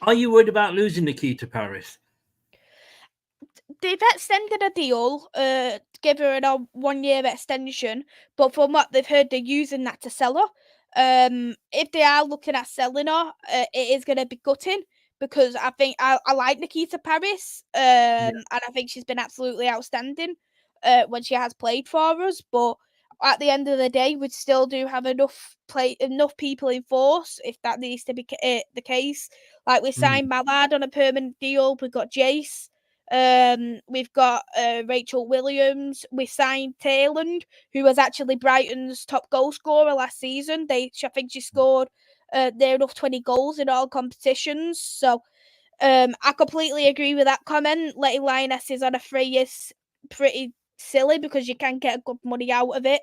Are you worried about losing Nikita Paris?
They've extended a deal, give her a 1-year extension, but from what they've heard, they're using that to sell her. If they are looking at selling her, it is going to be gutting because I think I like Nikita Paris, and I think she's been absolutely outstanding when she has played for us. But at the end of the day, we still do have enough people in force if that needs to be the case. Like we signed Mallard on a permanent deal. We've got Jace. We've got Rachel Williams. We signed Tayland, who was actually Brighton's top goal scorer last season. I think she scored near enough 20 goals in all competitions. So I completely agree with that comment. Letting Lionesses on a free is pretty silly because you can get good money out of it.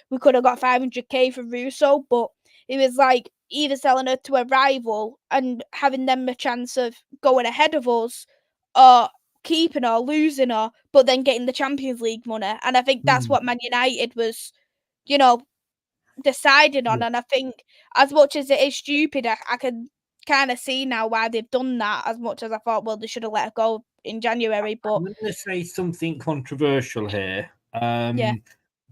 We could have got 500k for Russo, but it was like either selling her to a rival and having them a chance of going ahead of us, or keeping her, losing her, but then getting the Champions League money. And I think that's what Man United was, deciding on. And I think as much as it is stupid, I can kind of see now why they've done that, as much as I thought, well, they should have let her go in January. But
I'm going to say something controversial here.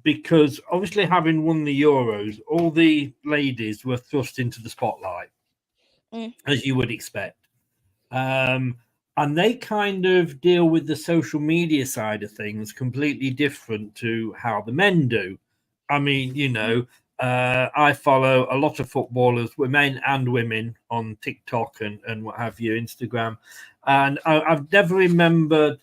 Because obviously having won the Euros, all the ladies were thrust into the spotlight, as you would expect. And they kind of deal with the social media side of things completely different to how the men do. I mean, I follow a lot of footballers, men and women, on TikTok and what have you, Instagram. And I've never remembered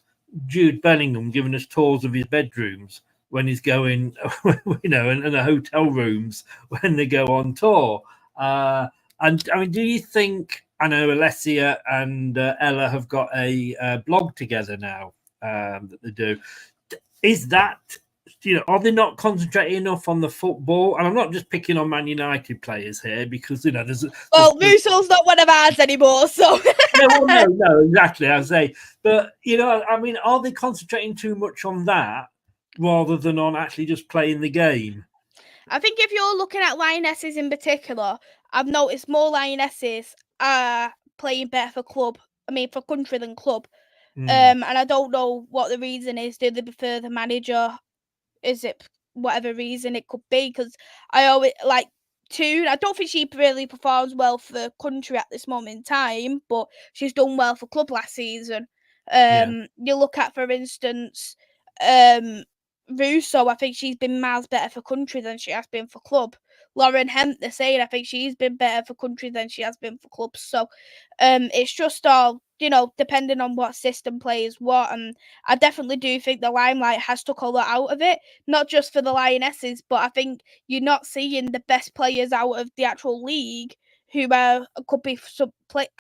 Jude Bellingham giving us tours of his bedrooms when he's going, and the hotel rooms when they go on tour. And I mean, do you think, I know Alessia and Ella have got a blog together now that they do. Is that, are they not concentrating enough on the football? And I'm not just picking on Man United players here because, there's
Russo's not one of ours anymore, so.
no, exactly, I say. But, I mean, are they concentrating too much on that rather than on actually just playing the game?
I think if you're looking at Lionesses in particular, I've noticed more Lionesses are playing better for country than club. And I don't know what the reason is. Do they prefer the manager? Is it whatever reason it could be? Because I always like Toon. I don't think she really performs well for country at this moment in time, but she's done well for club last season. You look at, for instance, Russo. I think she's been miles better for country than she has been for club. Lauren Hemp, the same. I think she's been better for country than she has been for clubs. So it's just all, depending on what system plays what. And I definitely do think the limelight has took a lot out of it, not just for the Lionesses, but I think you're not seeing the best players out of the actual league who could be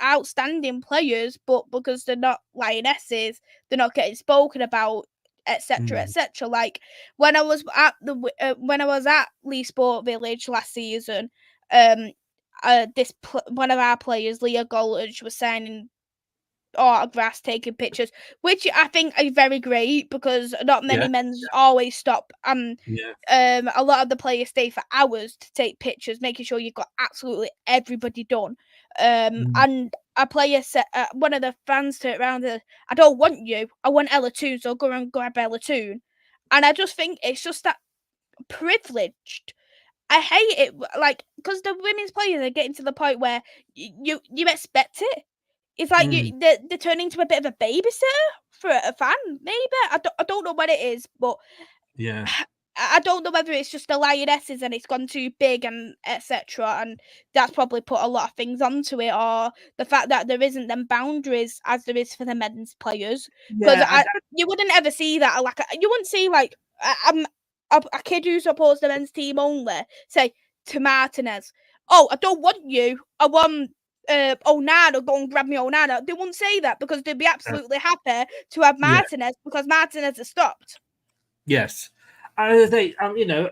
outstanding players, but because they're not Lionesses, they're not getting spoken about, etc., etc. Like when I was at Lee Sport Village last season, one of our players, Leah Goldridge, was signing autographs, taking pictures, which I think are very great because not many men always stop. A lot of the players stay for hours to take pictures, making sure you've got absolutely everybody done. And a player said, one of the fans turned around and, I don't want you, I want Ella Toon, so go and grab Ella Toon. And I just think it's just that privileged I hate it, like, because the women's players are getting to the point where you expect it. It's like they're turning into a bit of a babysitter for a fan. Maybe I don't know what it is, but
Yeah.
I don't know whether it's just the Lionesses and it's gone too big and etc. And that's probably put a lot of things onto it, or the fact that there isn't them boundaries as there is for the men's players. Because
Yeah,
you wouldn't ever see that. Like you wouldn't see like a kid who supports the men's team only say to Martinez, "Oh, I don't want you. I want Onana. Go and grab me Onana." They wouldn't say that because they'd be absolutely happy to have
yeah.
Martinez because Martinez has stopped.
Yes. They, you know,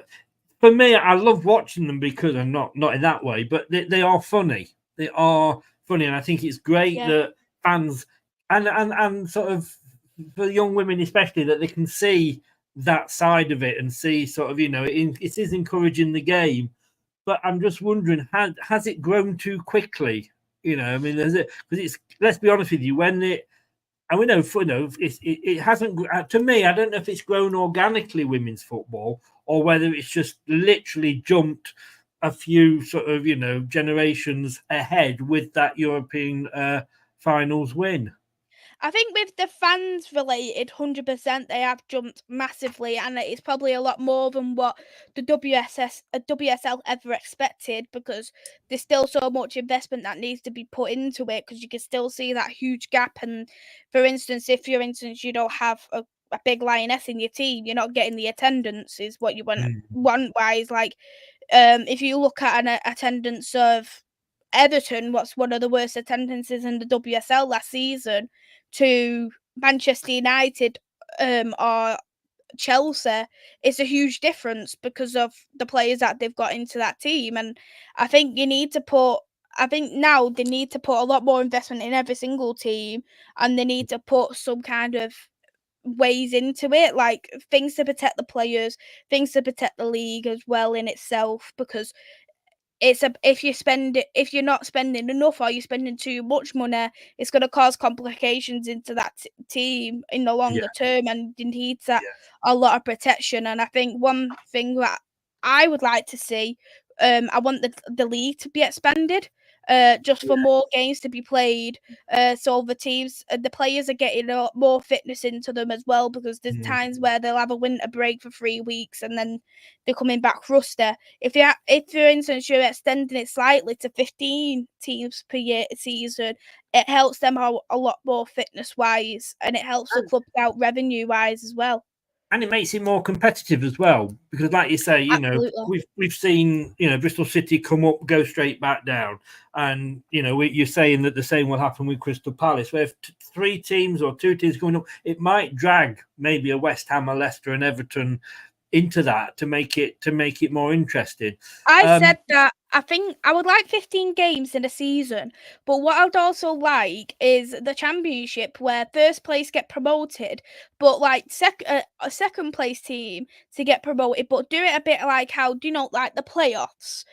for me, I love watching them because I'm not in that way, but they are funny. They are funny, and I think it's great that fans and sort of for young women especially that they can see that side of it and see sort of, you know, it is encouraging the game. But I'm just wondering, has it grown too quickly? You know, I mean, because it's, let's be honest with you, when it, and we know, you know, it hasn't. To me, I don't know if it's grown organically, women's football, or whether it's just literally jumped a few sort of, you know, generations ahead with that European finals win.
I think with the fans related, 100%, they have jumped massively, and it's probably a lot more than what the WSL ever expected because there's still so much investment that needs to be put into it because you can still see that huge gap. And for instance, if you don't have a big lioness in your team, you're not getting the attendance, is what you want wise. Like, if you look at an attendance of Everton, what's one of the worst attendances in the WSL last season, to Manchester United or Chelsea, it's a huge difference because of the players that they've got into that team. And I think now they need to put a lot more investment in every single team, and they need to put some kind of ways into it, like things to protect the players, things to protect the league as well in itself, because if you're not spending enough or you're spending too much money, it's going to cause complications into that team in the longer term, and it needs that a lot of protection. And I think one thing that I would like to see, I want the league to be expanded, just for more games to be played, so the players are getting a lot more fitness into them as well, because there's times where they'll have a winter break for 3 weeks and then they're coming back rusty. If for instance you're extending it slightly to 15 teams per year season, it helps them out a lot more fitness wise, and it helps the club out revenue wise as well.
And it makes it more competitive as well, because, like you say, you know, we've seen, you know, Bristol City come up, go straight back down, and you know, you're saying that the same will happen with Crystal Palace, where if 3 teams or 2 teams going up, it might drag maybe a West Ham, a Leicester, and Everton into that to make it more interesting.
I said that I think I would like 15 games in a season, but what I'd also like is the championship where first place get promoted, but like a second place team to get promoted, but do it a bit like how, do you know, like the playoffs,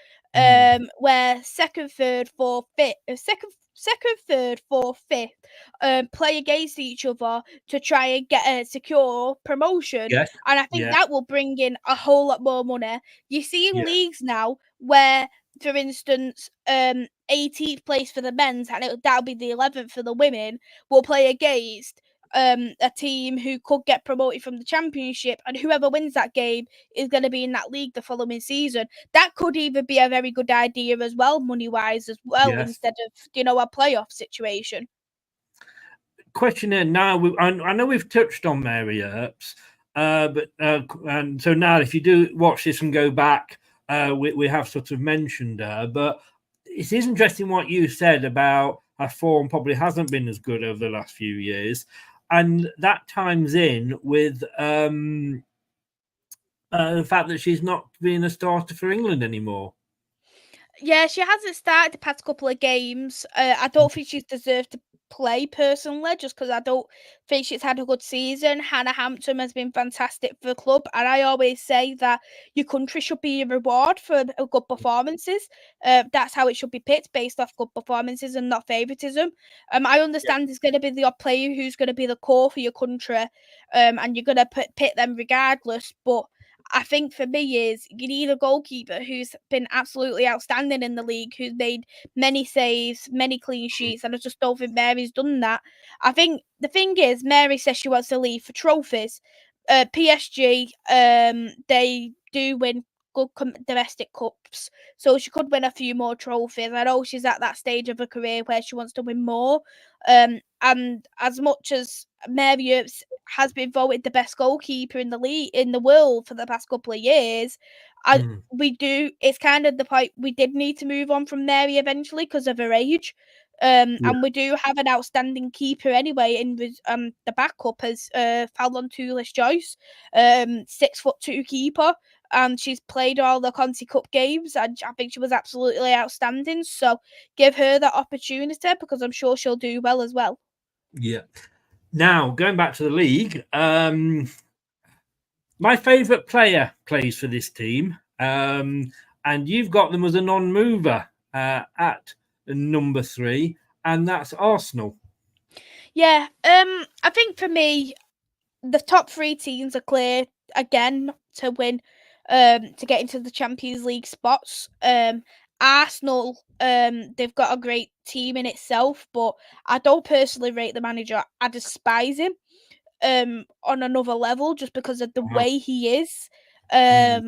where second, third, fourth, fifth, second, third, fourth, fifth, play against each other to try and get a secure promotion.
Yes.
And I think that will bring in a whole lot more money. You see in leagues now where, for instance, 18th place for the men's, and that'll be the 11th for the women, will play against a team who could get promoted from the championship, and whoever wins that game is going to be in that league the following season. That could even be a very good idea as well, money-wise as well, instead of, you know, a playoff situation.
Question here now. I know we've touched on Mary Earps, but and so now if you do watch this and go back, we have sort of mentioned her, but it is interesting what you said about her form probably hasn't been as good over the last few years, and that times in with the fact that she's not being a starter for England anymore.
Yeah, she hasn't started the past couple of games. I don't think she's deserved to play personally, just because I don't think she's had a good season. Hannah Hampton has been fantastic for the club, and I always say that your country should be a reward for good performances. That's how it should be picked, based off good performances and not favouritism. I understand there's going to be the odd player who's going to be the core for your country, and you're going to pick them regardless, but I think for me is you need a goalkeeper who's been absolutely outstanding in the league, who's made many saves, many clean sheets, and I just don't think Mary's done that. I think the thing is, Mary says she wants to leave for trophies. PSG, they do win good domestic cups, so she could win a few more trophies. I know she's at that stage of her career where she wants to win more. And as much as Mary Earps has been voted the best goalkeeper in the league in the world for the past couple of years, it's kind of the point we did need to move on from Mary eventually because of her age. And we do have an outstanding keeper anyway in the backup as Fallon Tulis-Joyce, 6'2" keeper, and she's played all the Conti Cup games, and I think she was absolutely outstanding. So give her that opportunity because I'm sure she'll do well as well.
Yeah. Now, going back to the league, my favourite player plays for this team, and you've got them as a non-mover at number 3, and that's Arsenal.
Yeah, I think for me, the top 3 teams are clear again to win, to get into the Champions League spots. Arsenal, they've got a great team in itself, but I don't personally rate the manager. I despise him on another level just because of the way he is. Out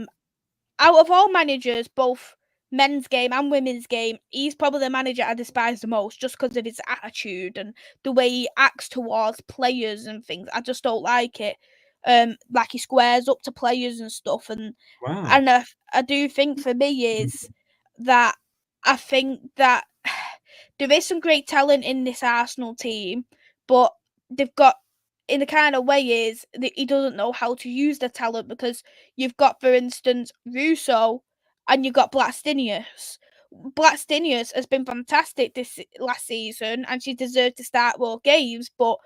of all managers, both men's game and women's game, he's probably the manager I despise the most just because of his attitude and the way he acts towards players and things. I just don't like it. Like he squares up to players and stuff. And I do think for me is that I think that there is some great talent in this Arsenal team, but they've got, in the kind of way is that he doesn't know how to use the talent because you've got, for instance, Russo and you've got Blackstenius. Blackstenius has been fantastic this last season and she deserved to start more games, but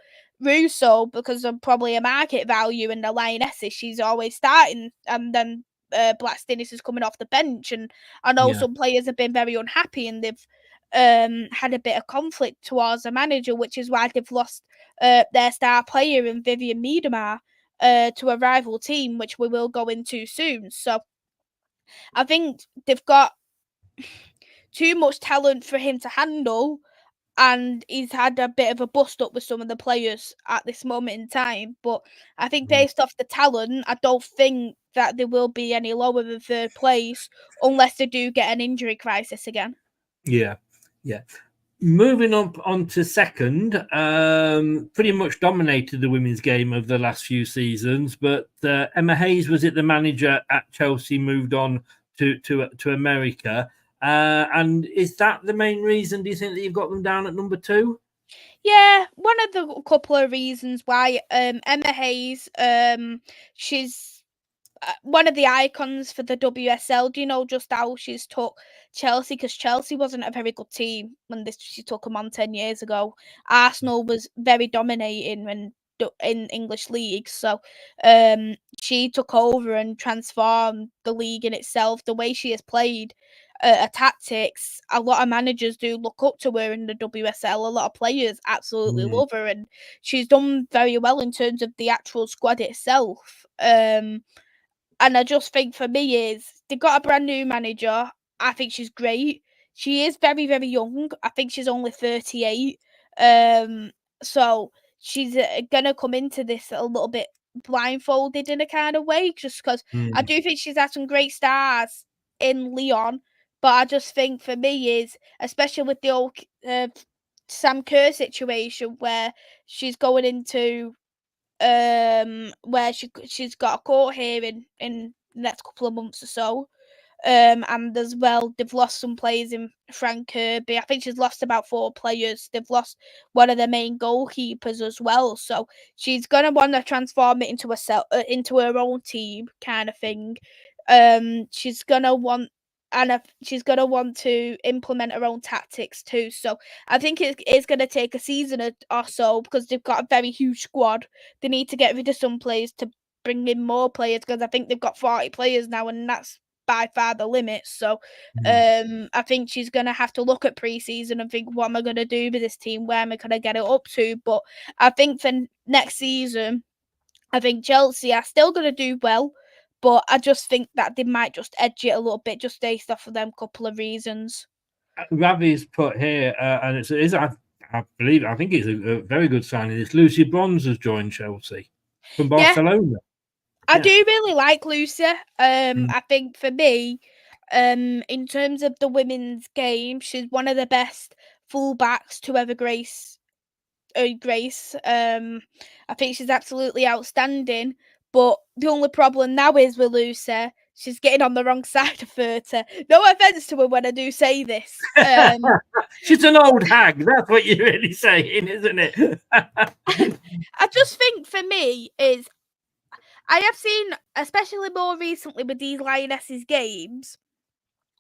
Russo, because of probably a market value and the Lionesses, she's always starting, and then Blackstenius is coming off the bench, and I know some players have been very unhappy and they've had a bit of conflict towards the manager, which is why they've lost their star player in Vivian Miedemar to a rival team, which we will go into soon. So I think they've got too much talent for him to handle, and he's had a bit of a bust up with some of the players at this moment in time. But I think based off the talent, I don't think that there will be any lower than 3rd place unless they do get an injury crisis again.
Yeah. Moving on to 2nd, pretty much dominated the women's game over the last few seasons, but Emma Hayes was it the manager at Chelsea, moved on to America. And is that the main reason, do you think, that you've got them down at number 2?
Yeah, one of the couple of reasons why Emma Hayes, she's one of the icons for the WSL. Do you know just how she's took Chelsea? Because Chelsea wasn't a very good team when she took them on 10 years ago. Arsenal was very dominating in English leagues. So she took over and transformed the league in itself. The way she has played her tactics, a lot of managers do look up to her in the WSL. A lot of players absolutely love her, and she's done very well in terms of the actual squad itself. And I just think for me is they've got a brand new manager. I think she's great. She is very, very young. I think she's only 38. So she's going to come into this a little bit blindfolded in a kind of way, just because I do think she's had some great stars in Leon. But I just think for me is, especially with the old Sam Kerr situation where she's going into where she's got a court hearing in the next couple of months or so. And as well, they've lost some players in Frank Kirby. I think she's lost about 4 players. They've lost one of their main goalkeepers as well. So she's gonna want to transform it into her own team kind of thing. She's gonna want. And she's going to want to implement her own tactics too. So I think it's going to take a season or so because they've got a very huge squad. They need to get rid of some players to bring in more players because I think they've got 40 players now and that's by far the limit. So I think she's going to have to look at pre-season and think, what am I going to do with this team? Where am I going to get it up to? But I think for next season, I think Chelsea are still going to do well. but I just think that they might just edge it a little bit just based off of them couple of reasons.
Ravi's put here, and I think it's a very good signing. It's Lucy Bronze has joined Chelsea from Barcelona.
I do really like Lucy. I think for me, in terms of the women's game, she's one of the best fullbacks to ever grace. I think she's absolutely outstanding. But the only problem now is with Lucy, she's getting on the wrong side of 30. No offense to her when I do say this.
She's an old hag. That's what you're really saying, isn't it?
I just think for me is I have seen, especially more recently with these Lionesses games,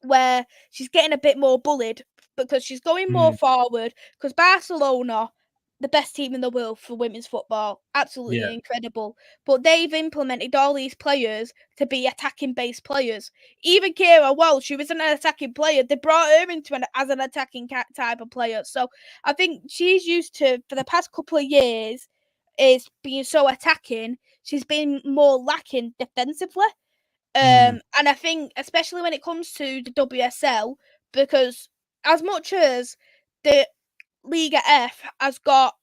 where she's getting a bit more bullied because she's going more forward. Because Barcelona, the best team in the world for women's football, absolutely incredible. But they've implemented all these players to be attacking-based players. Even Kira Walsh, she was an attacking player. They brought her into as an attacking type of player. So I think she's used to, for the past couple of years, is being so attacking. She's been more lacking defensively. And I think, especially when it comes to the WSL, because as much as the Liga F has got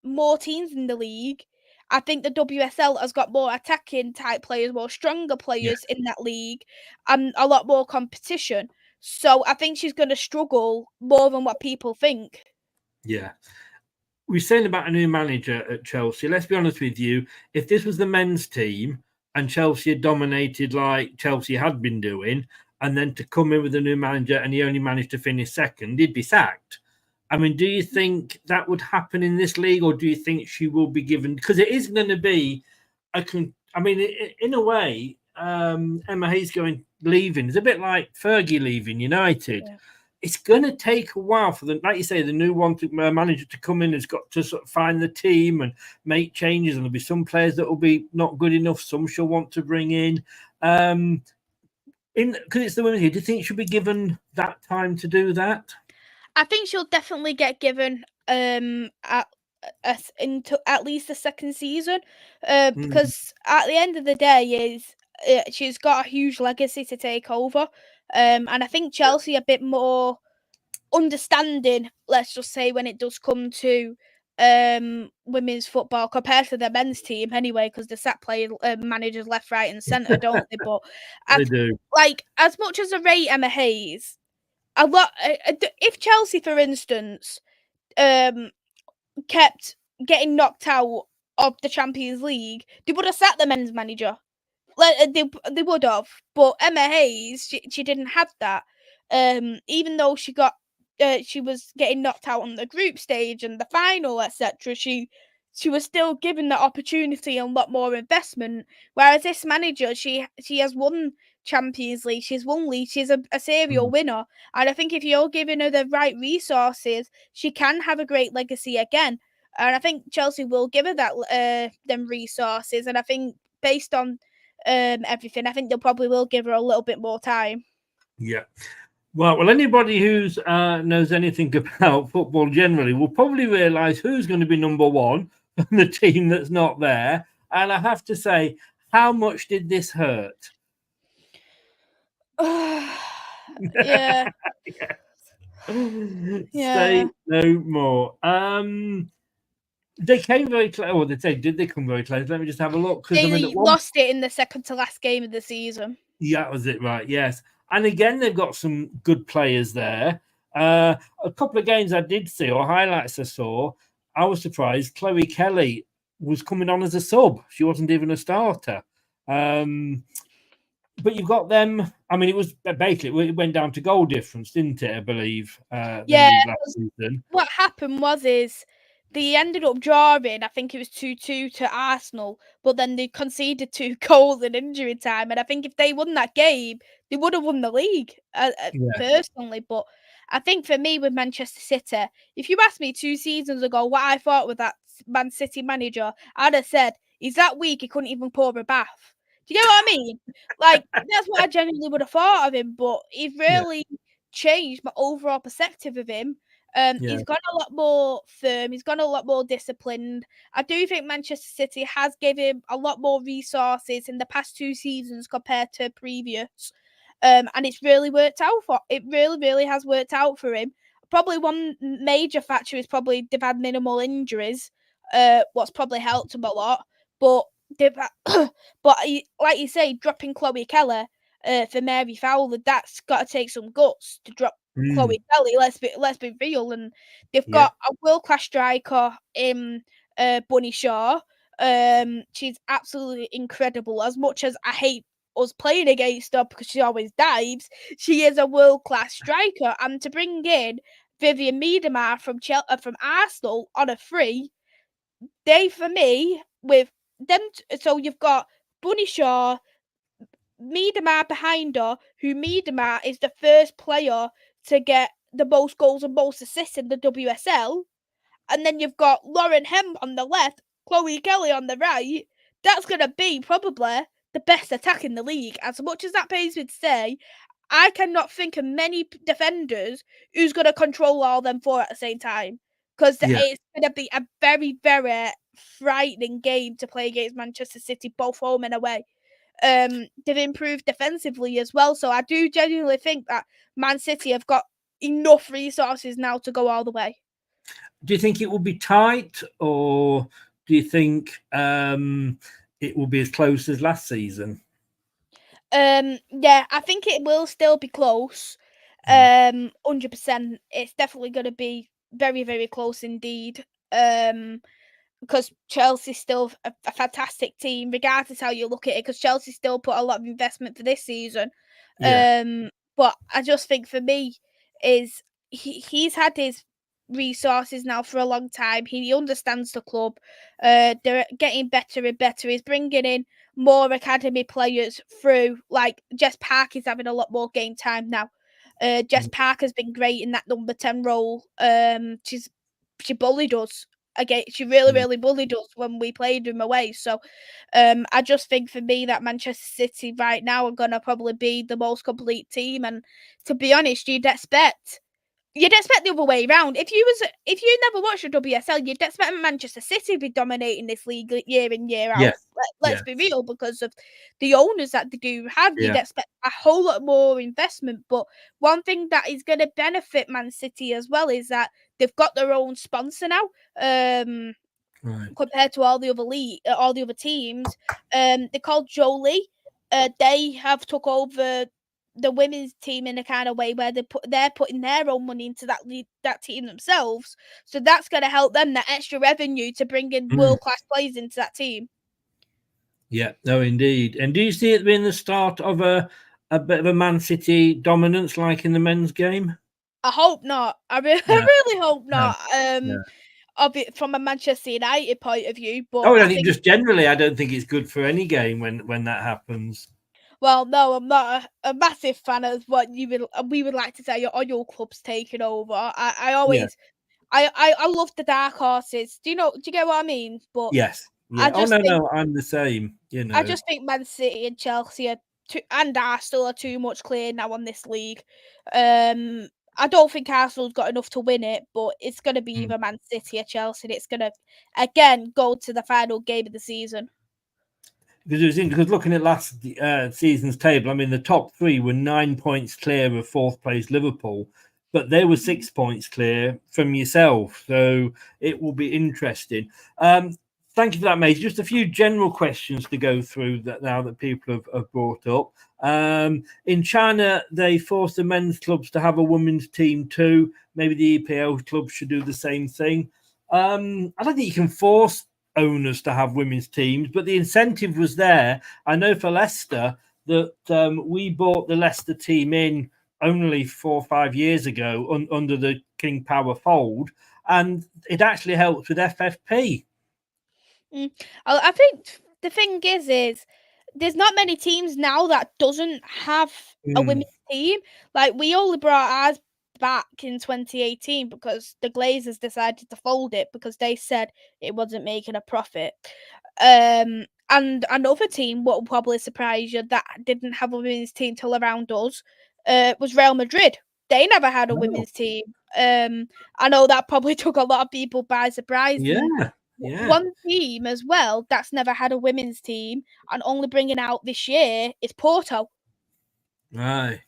more teams in the league, I think the WSL has got more attacking type players, more stronger players in that league, and a lot more competition. So I think she's going to struggle more than what people think.
Yeah. We're saying about a new manager at Chelsea. Let's be honest with you. If this was the men's team and Chelsea had dominated like Chelsea had been doing, and then to come in with a new manager and he only managed to finish second, he'd be sacked. I mean, do you think that would happen in this league, or do you think she will be given? Because it is going to be in a way, Emma Hayes leaving. It's a bit like Fergie leaving United. Yeah. It's going to take a while for them, like you say, the new manager to come in has got to sort of find the team and make changes. And there'll be some players that will be not good enough. Some she'll want to bring in. Because it's the women's here, do you think she'll be given that time to do that?
I think she'll definitely get given at least the second season, because at the end of the day, she's got a huge legacy to take over, and I think Chelsea a bit more understanding. Let's just say when it does come to women's football compared to the men's team, anyway, because the sack player managers left, right, and centre, don't they? But
they do.
Like, as much as I rate Emma Hayes, a lot. If Chelsea, for instance, kept getting knocked out of the Champions League, they would have sacked the men's manager. They would have. But Emma Hayes, she didn't have that. Even though she was getting knocked out on the group stage and the final, etc. She was still given the opportunity and a lot more investment. Whereas this manager, she has won Champions League, she's won league, she's a serial winner. And I think if you're giving her the right resources, she can have a great legacy again. And I think Chelsea will give her that them resources. And I think based on everything, I think they'll probably will give her a little bit more time.
Yeah. Well, anybody who knows anything about football generally will probably realise who's going to be number one on the team that's not there. And I have to say, how much did this hurt?
Yeah.
Say no more. They came very close. Oh, did they come very close? Let me just have a look.
They lost it in the second to last game of the season.
Yeah, that was it, right? Yes. And again, they've got some good players there. A couple of games I did see, or highlights I saw, I was surprised. Chloe Kelly was coming on as a sub. She wasn't even a starter. But you've got them. I mean, it was basically, it went down to goal difference, didn't it? I believe. Last season.
What happened is they ended up drawing. I think it was 2-2 to Arsenal, but then they conceded 2 goals in injury time. And I think if they won that game, they would have won the league personally. But I think for me with Manchester City, if you asked me 2 seasons ago what I thought with that Man City manager, I'd have said he's that weak he couldn't even pour a bath. Do you know what I mean? Like, that's what I genuinely would have thought of him, but he really changed my overall perspective of him. He's gone a lot more firm. He's gone a lot more disciplined. I do think Manchester City has given him a lot more resources in the past 2 seasons compared to previous. And it's really worked out for it. Really, really has worked out for him. Probably one major factor is probably they've had minimal injuries. What's probably helped him a lot. But like you say, dropping Chloe Keller for Mary Fowler, that's got to take some guts to drop Chloe Kelly. Let's be real, and they've got a world class striker in Bunny Shaw. She's absolutely incredible. As much as I hate us playing against her because she always dives, she is a world class striker. And to bring in Vivian Miedema from Arsenal on a free, they for me with them. So you've got Bunny Shaw, Miedema behind her, who Miedema is the first player to get the most goals and most assists in the WSL. And then you've got Lauren Hemp on the left, Chloe Kelly on the right. That's going to be probably the best attack in the league. As much as that pains me to say, I cannot think of many defenders who's going to control all them four at the same time. Because it's going to be a very, very frightening game to play against Manchester City, both home and away. They've improved defensively as well. So I do genuinely think that Man City have got enough resources now to go all the way.
Do you think it will be tight, or do you think it will be as close as last season?
Yeah, I think it will still be close. 100%. It's definitely going to be very, very close indeed. Because Chelsea's still a fantastic team, regardless how you look at it, because Chelsea still put a lot of investment for this season. But I just think for me is he's had his resources now for a long time. He understands the club. They're getting better and better. He's bringing in more academy players through. Like Jess Parker's having a lot more game time now. Jess Parker's been great in that number 10 role. She bullied us. Again, she really bullied us when we played them away. So I just think for me that Manchester City right now are going to probably be the most complete team. And to be honest, you'd expect the other way around. If you never watched the WSL, you'd expect Manchester City to be dominating this league year in, year out. Let's be real, because of the owners that they do have. You'd expect a whole lot more investment. But one thing that is going to benefit Man City as well is that they've got their own sponsor now. Compared to all the other teams, they're called Jolie. They have took over the women's team in a kind of way where they're putting their own money into that team themselves. So that's going to help them, that extra revenue to bring in world-class players into that team.
Yeah, no, indeed. And do you see it being the start of a bit of a Man City dominance like in the men's game?
I hope not. I really hope not. From a Manchester United point of view. But
I think just generally, I don't think it's good for any game when that happens.
Well, no, I'm not a massive fan of what we would like to say all your club's taking over. I always I love the dark horses. Do you get what I mean? But
yes. Yeah. No, I'm the same.
I just think Man City and Chelsea and Arsenal are too much clear now on this league. I don't think Arsenal's got enough to win it, but it's going to be either Man City or Chelsea. And it's going to again go to the final game of the season.
Because looking at last season's table, I mean, the top 3 were 9 points clear of 4th place Liverpool, but they were 6 points clear from yourself. So it will be interesting. Thank you for that, Mais. Just a few general questions to go through now that people have brought up. In China, they forced the men's clubs to have a women's team too. Maybe the EPL clubs should do the same thing. I don't think you can force owners to have women's teams, but the incentive was there. I know for Leicester that we bought the Leicester team in only 4 or 5 years ago under the King Power fold, and it actually helped with FFP.
I think the thing is there's not many teams now that doesn't have a women's team. Like, we only brought ours back in 2018 because the Glazers decided to fold it because they said it wasn't making a profit. And another team, what will probably surprise you, that didn't have a women's team till around us, was Real Madrid. They never had a
No.
women's team. I know that probably took a lot of people by surprise.
Yeah.
One team as well that's never had a women's team and only bringing out this year is Porto.
Right.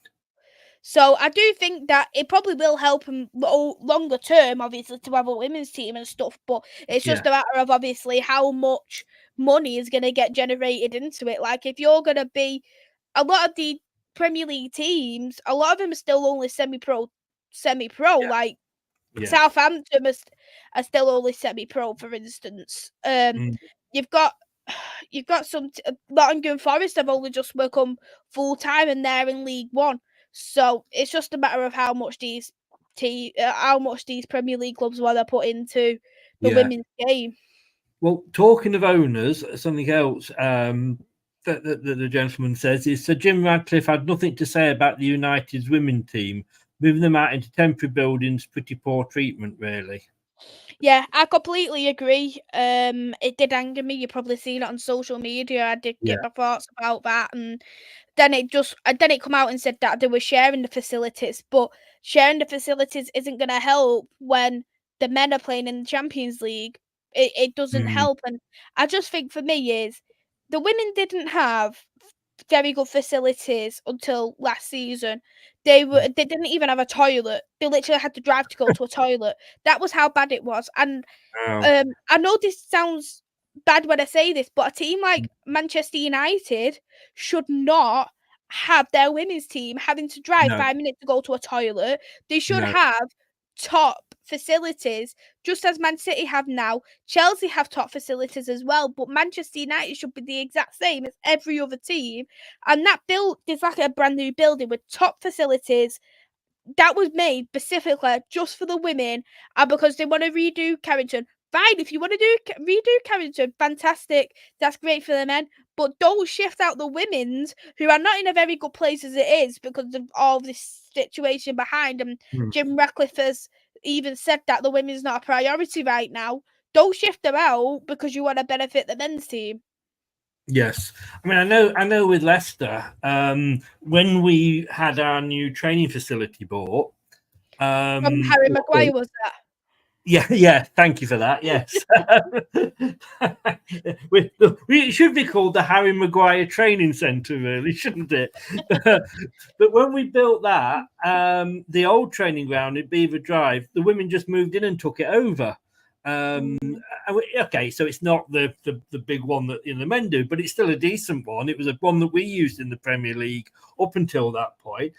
So I do think that it probably will help them longer term, obviously, to have a women's team and stuff. But it's just a matter of obviously how much money is going to get generated into it. Like if you're going to be a lot of the Premier League teams, a lot of them are still only semi-pro.
Yeah.
Like
Yes.
Southampton are still only semi-pro, for instance. You've got some Nottingham Forest have only just become full time and they're in League One. So it's just a matter of how much these Premier League clubs want to put into the women's game.
Well, talking of owners, something else that the gentleman says is Sir Jim Radcliffe had nothing to say about the United's women team. Moving them out into temporary buildings, pretty poor treatment, really.
Yeah, I completely agree. It did anger me. You've probably seen it on social media. I did get my thoughts about that, and then it come out and said that they were sharing the facilities, but sharing the facilities isn't going to help when the men are playing in the Champions League. It doesn't help, and I just think for me is the women didn't have very good facilities until last season. They didn't even have a toilet. They literally had to drive to go to a toilet. That was how bad it was. And I know this sounds bad when I say this, but a team like Manchester United should not have their women's team having to drive 5 minutes to go to a toilet. They should have top facilities, just as Man City have now. Chelsea have top facilities as well, but Manchester United should be the exact same as every other team. And that build is like a brand new building with top facilities that was made specifically just for the women, and because they want to redo Carrington. Fine, if you want to redo Carrington, fantastic. That's great for the men. But don't shift out the women's, who are not in a very good place as it is because of all this situation behind them. Jim Ratcliffe has even said that the women's not a priority right now. Don't shift them out because you want to benefit the men's team.
Yes, I mean, I know. With Leicester, when we had our new training facility bought,
From Harry Maguire, was that?
Yeah. Thank you for that. Yes, it should be called the Harry Maguire Training Centre, really, shouldn't it? But when we built that, the old training ground at Beaver Drive, the women just moved in and took it over. Okay, so it's not the big one that the men do, but it's still a decent one. It was a one that we used in the Premier League up until that point.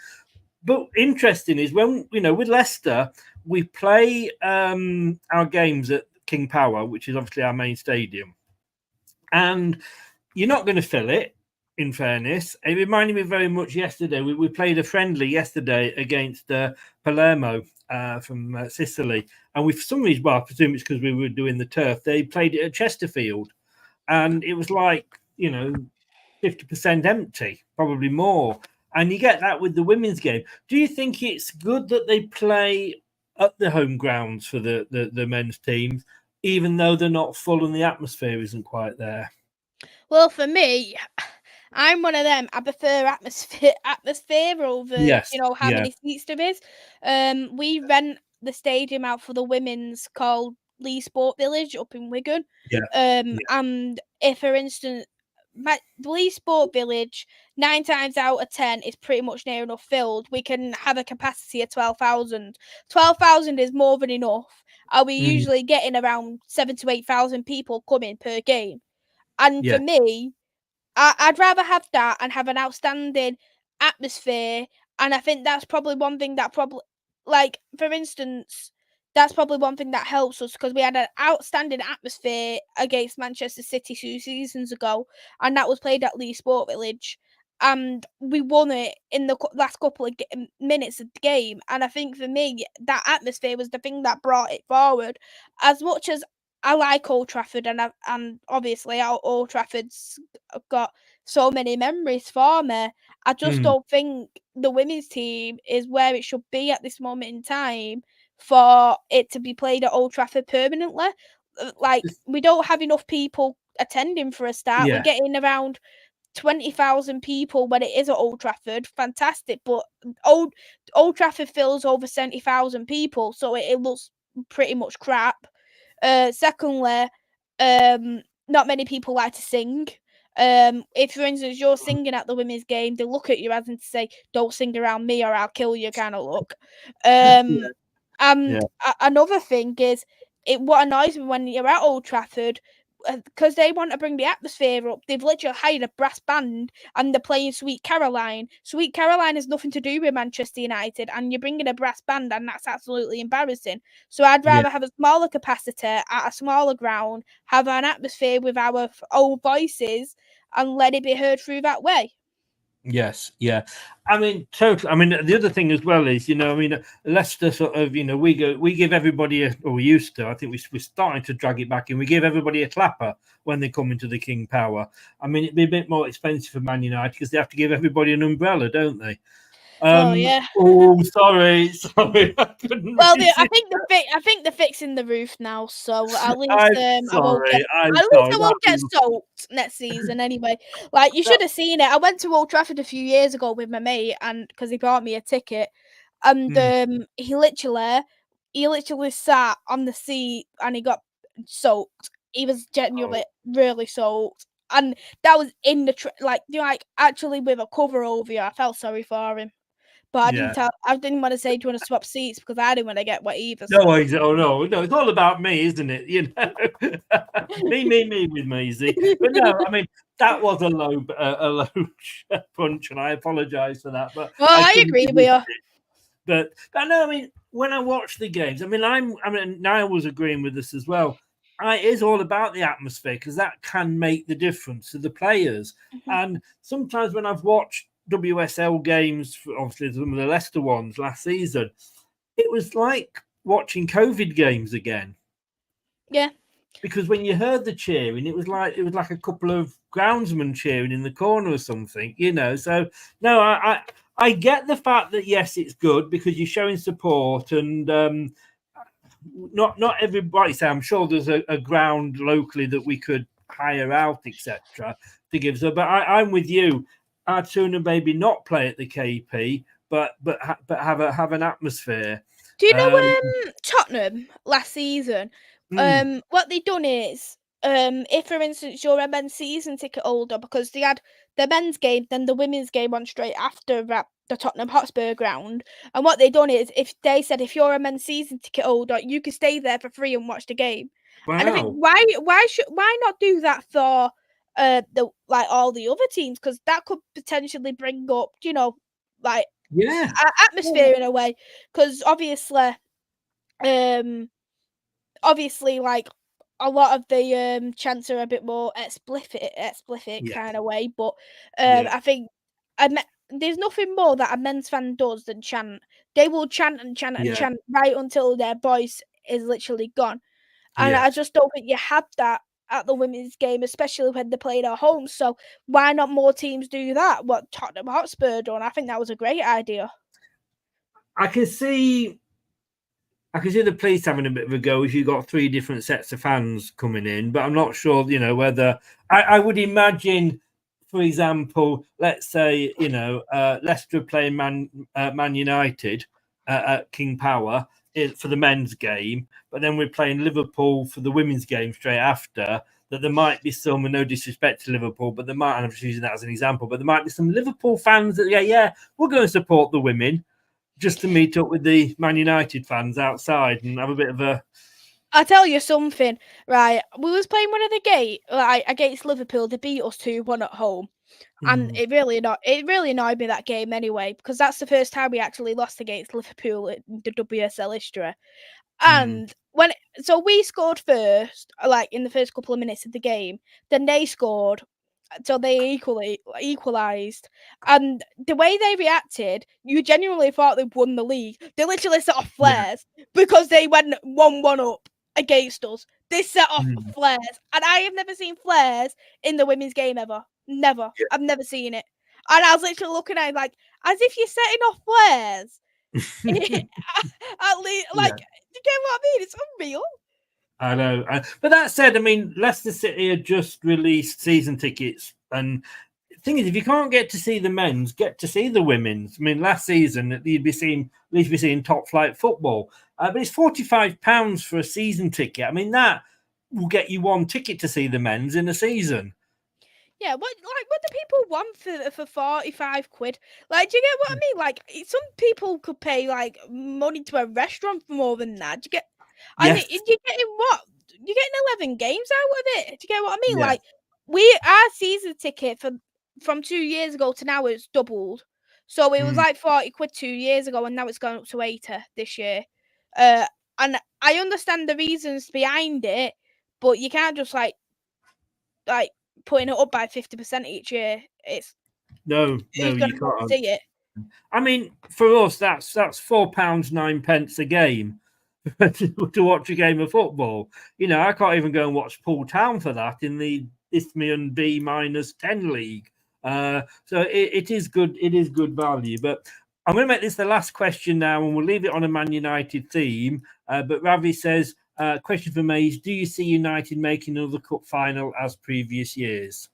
But interesting is when with Leicester, we play our games at King Power, which is obviously our main stadium, and you're not going to fill it. In fairness, it reminded me very much yesterday. We played a friendly yesterday against Palermo from Sicily, and for some reason, well, I presume it's because we were doing the turf. They played it at Chesterfield, and it was like 50% empty, probably more. And you get that with the women's game. Do you think it's good that they play at the home grounds for the men's teams, even though they're not full and the atmosphere isn't quite there?
Well, for me, I'm one of them. I prefer atmosphere over how many seats there is. We rent the stadium out for the women's called Lee Sport Village up in Wigan. And if, for instance, the Lee Sport Village 9 times out of 10 is pretty much near enough filled. We can have a capacity of 12,000. 12,000 is more than enough. Are we usually getting around 7,000 to 8,000 people coming per game? And for me, I'd rather have that and have an outstanding atmosphere. And I think that's probably one thing that for instance, that's probably one thing that helps us because we had an outstanding atmosphere against Manchester City 2 seasons ago, and that was played at Lee Sport Village. And we won it in the last couple of minutes of the game. And I think for me, that atmosphere was the thing that brought it forward. As much as I like Old Trafford, and obviously our Old Trafford's got so many memories for me. I just don't think the women's team is where it should be at this moment in time for it to be played at Old Trafford permanently. Like, we don't have enough people attending for a start. We're getting around 20,000 people when it is at Old Trafford, fantastic. But Old Trafford fills over 70,000 people, so it looks pretty much crap. Secondly, not many people like to sing. If, for instance, you're singing at the women's game, they look at you as in to say, "Don't sing around me, or I'll kill you," kind of look. Another thing is, what annoys me when you're at Old Trafford, because they want to bring the atmosphere up. They've literally hired a brass band and they're playing Sweet Caroline. Sweet Caroline has nothing to do with Manchester United, and you're bringing a brass band, and that's absolutely embarrassing. So I'd rather have a smaller capacity at a smaller ground, have an atmosphere with our own voices, and let it be heard through that way.
Yes, yeah. I mean, totally. I mean, the other thing as well is, Leicester sort of, we give everybody we used to. I think we're starting to drag it back, and we give everybody a clapper when they come into the King Power. I mean, it'd be a bit more expensive for Man United because they have to give everybody an umbrella, don't they?
Yeah.
Oh, sorry. I couldn't.
Well, I think they're fixing the roof now, so at least I won't get soaked next season anyway. Like, you should have seen it. I went to Old Trafford a few years ago with my mate, and because he bought me a ticket, and he literally sat on the seat and he got soaked. He was genuinely really soaked, and that was in the actually with a cover over you. I felt sorry for him. But I didn't want to say, "Do you want to swap seats?" because I didn't want to get wet either.
So. No, it's all about me, isn't it? Me with Maisie. But no, I mean, that was a low punch, and I apologise for that. But
I agree with you.
But no, I mean, when I watch the games, I mean, Niall was agreeing with us as well. It is all about the atmosphere because that can make the difference to the players. Mm-hmm. And sometimes when I've watched WSL games, obviously some of the Leicester ones last season, it was like watching COVID games again.
Yeah.
Because when you heard the cheering, it was like a couple of groundsmen cheering in the corner or something, So no, I get the fact that yes, it's good because you're showing support, and not everybody. So I'm sure there's a ground locally that we could hire out, etc. to give. So, but I'm with you. I'd sooner maybe not play at the KP, but have an atmosphere.
Do you know Tottenham last season? What they done is, if for instance you're a men's season ticket holder, because they had the men's game, then the women's game on straight after the Tottenham Hotspur ground. And what they done is, if you're a men's season ticket holder, you can stay there for free and watch the game.
Wow.
And I think why not do that for all the other teams, because that could potentially bring up atmosphere in a way, because obviously like a lot of the chants are a bit more explicit kind of way, but I think there's nothing more that a men's fan does than chant. They will chant and chant and chant right until their voice is literally gone. And I just don't think you have that at the women's game, especially when they played at home. So why not more teams do that? What Tottenham Hotspur done? I think that was a great idea.
I can see the police having a bit of a go if you've got three different sets of fans coming in, but I'm not sure, whether I would imagine, for example, let's say, Leicester playing Man United at King Power for the men's game, but then we're playing Liverpool for the women's game straight after, that there might be some, and no disrespect to Liverpool, but there might, and I'm just using that as an example, but there might be some Liverpool fans that, we're going to support the women, just to meet up with the Man United fans outside and have a bit of a...
I'll tell you something, right? We was playing one of the against Liverpool. They beat us 2-1 at home. And it really annoyed me, that game anyway, because that's the first time we actually lost against Liverpool in the WSL history. And so we scored first, like in the first couple of minutes of the game. Then they scored, so they equalised. And the way they reacted, you genuinely thought they'd won the league. They literally set off flares because they went 1-1 up against us. They set off flares. And I have never seen flares in the women's game ever. Never. Yeah. I've never seen it. And I was literally looking at it like, as if you're setting off flares. At least, you get what I mean? It's unreal.
I know. But that said, I mean, Leicester City had just released season tickets, and thing is, if you can't get to see the men's, get to see the women's. I mean, last season you'd be seeing at least seeing top flight football, but it's £45 for a season ticket. I mean, that will get you one ticket to see the men's in a season.
Yeah, what do people want for 45 quid? Like, do you get what I mean? Like, some people could pay like money to a restaurant for more than that. Do you get? I
Yes.
mean, you're getting what? You're getting 11 games out of it. Do you get what I mean?
Yes.
Like, our season ticket from 2 years ago to now it's doubled. So it was like 40 quid 2 years ago, and now it's gone up to 80 this year. And I understand the reasons behind it, but you can't just like putting it up by 50% each year. It's
No,
who's
you
going to
can't
see it.
I mean, for us, that's £4.09 a game to watch a game of football. You know, I can't even go and watch Poole Town for that in the Isthmian B-10 league. So it is good. It is good value. But I'm going to make this the last question now, and we'll leave it on a Man United theme. But Ravi says, question for Mais: do you see United making another cup final as previous years?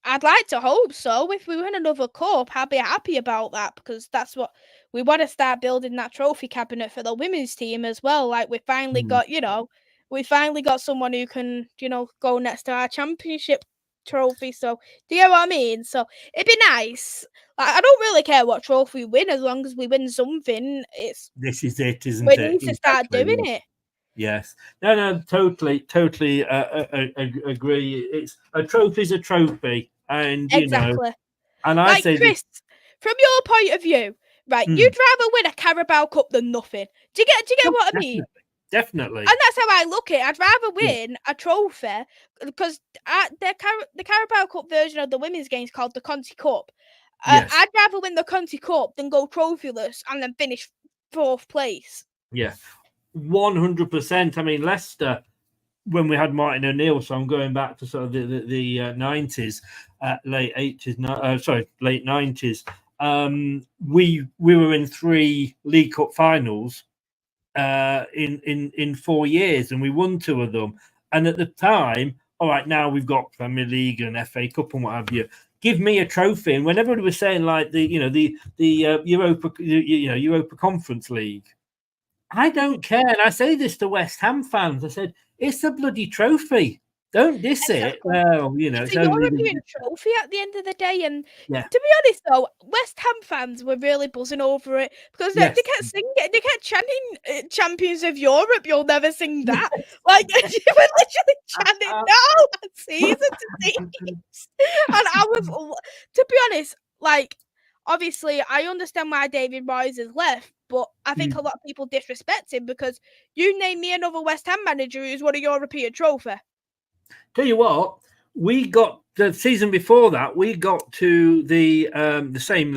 I'd like to hope so. If we win another cup, I'd be happy about that, because that's what we want to start building, that trophy cabinet for the women's team as well. Like, we finally got, someone who can, go next to our championship trophy. So, do you know what I mean? So, it'd be nice. Like, I don't really care what trophy we win, as long as we win something.
This is it, isn't
We
it?
need to start doing it.
Yes. No, totally agree. It's a trophy's a trophy. And,
Exactly.
and I
Like,
say
Chris, from your point of view, right, you'd rather win a Carabao Cup than nothing. Do you get what I mean?
Definitely.
And that's how I look at it. I'd rather win a trophy, because the Carabao Cup version of the women's game is called the Conti Cup.
Yes.
I'd rather win the Conti Cup than go trophyless and then finish 4th place.
Yeah, 100%. I mean, Leicester, when we had Martin O'Neill, so I'm going back to sort of the 90s, late 90s. We were in 3 League Cup finals in 4 years, and we won 2 of them. And at the time, all right, now we've got Premier League and FA Cup and what have you. Give me a trophy. And when everybody was saying like the Europa Conference League, I don't care. And I say this to West Ham fans. I said, it's a bloody trophy. Don't diss it. Well,
it's a European trophy at the end of the day. And to be honest, though, West Ham fans were really buzzing over it, because they kept singing it. They kept chanting "Champions of Europe." You'll never sing that. Like, you were literally chanting "No, season to season." And I was, to be honest, like, obviously, I understand why David Moyes has left, but I think a lot of people disrespect him, because you name me another West Ham manager who's won a European trophy.
Tell you what, we got the season before that. We got to the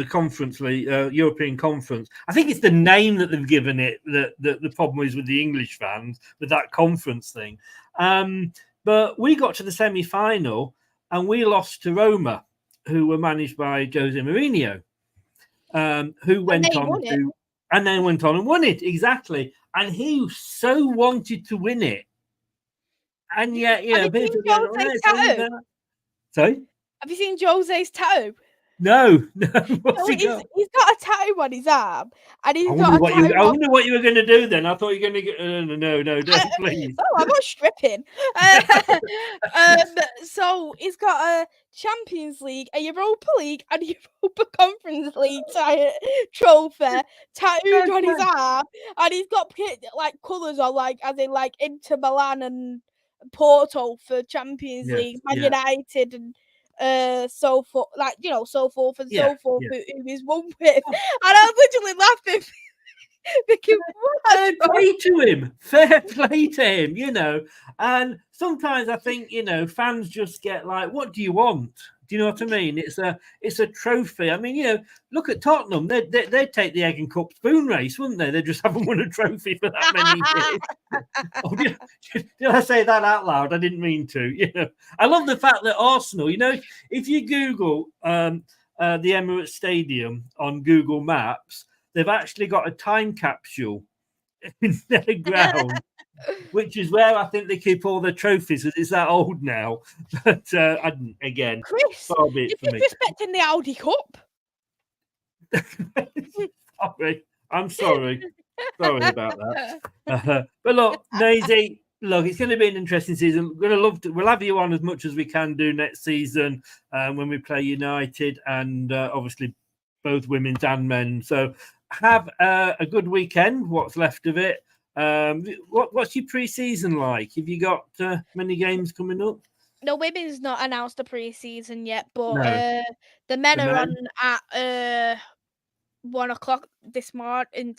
Conference League, European Conference. I think it's the name that they've given it that the problem is with the English fans with that conference thing. But we got to the semi-final and we lost to Roma, who were managed by Jose Mourinho, who went on to and then went on and won it, exactly. And he so wanted to win it. And yet,
have you seen Jose's tattoo?
Sorry?
Have you seen Jose's tattoo?
No.
What's he got? He's got a tattoo on his arm, and he's got a tattoo.
I wonder what you were going to do then. I thought you were going to get. No, don't, please.
Oh, I'm not stripping. So he's got a Champions League, a Europa League, and a Europa Conference League trophy tattooed on his arm, and he's got like colours on, like as in like Inter Milan and Porto for Champions League, Man United, and so forth, so forth and so forth, who he's won with. And I was literally laughing. Thinking,
fair play to him, And sometimes I think, fans just get like, what do you want? Do you know what I mean? It's a trophy. I mean, look at Tottenham. They'd take the egg and cup spoon race, wouldn't they? They just haven't won a trophy for that many years. Did I say that out loud? I didn't mean to. I love the fact that Arsenal, if you Google the Emirates Stadium on Google Maps, they've actually got a time capsule in their ground which is where I think they keep all their trophies, because it's that old now. But again,
Chris,
far be
you're
it for me.
disrespecting the Audi Cup.
Sorry. I'm sorry. Sorry about that. But look, Maisie, look, it's going to be an interesting season. We're going to love to. We'll have you on as much as we can do next season when we play United, and obviously both women's and men. So have a good weekend. What's left of it? What's your pre-season like? Have you got many games coming up?
The women's not announced a pre-season yet, but
No.
the men
The
are
men?
on at 1 o'clock this morning.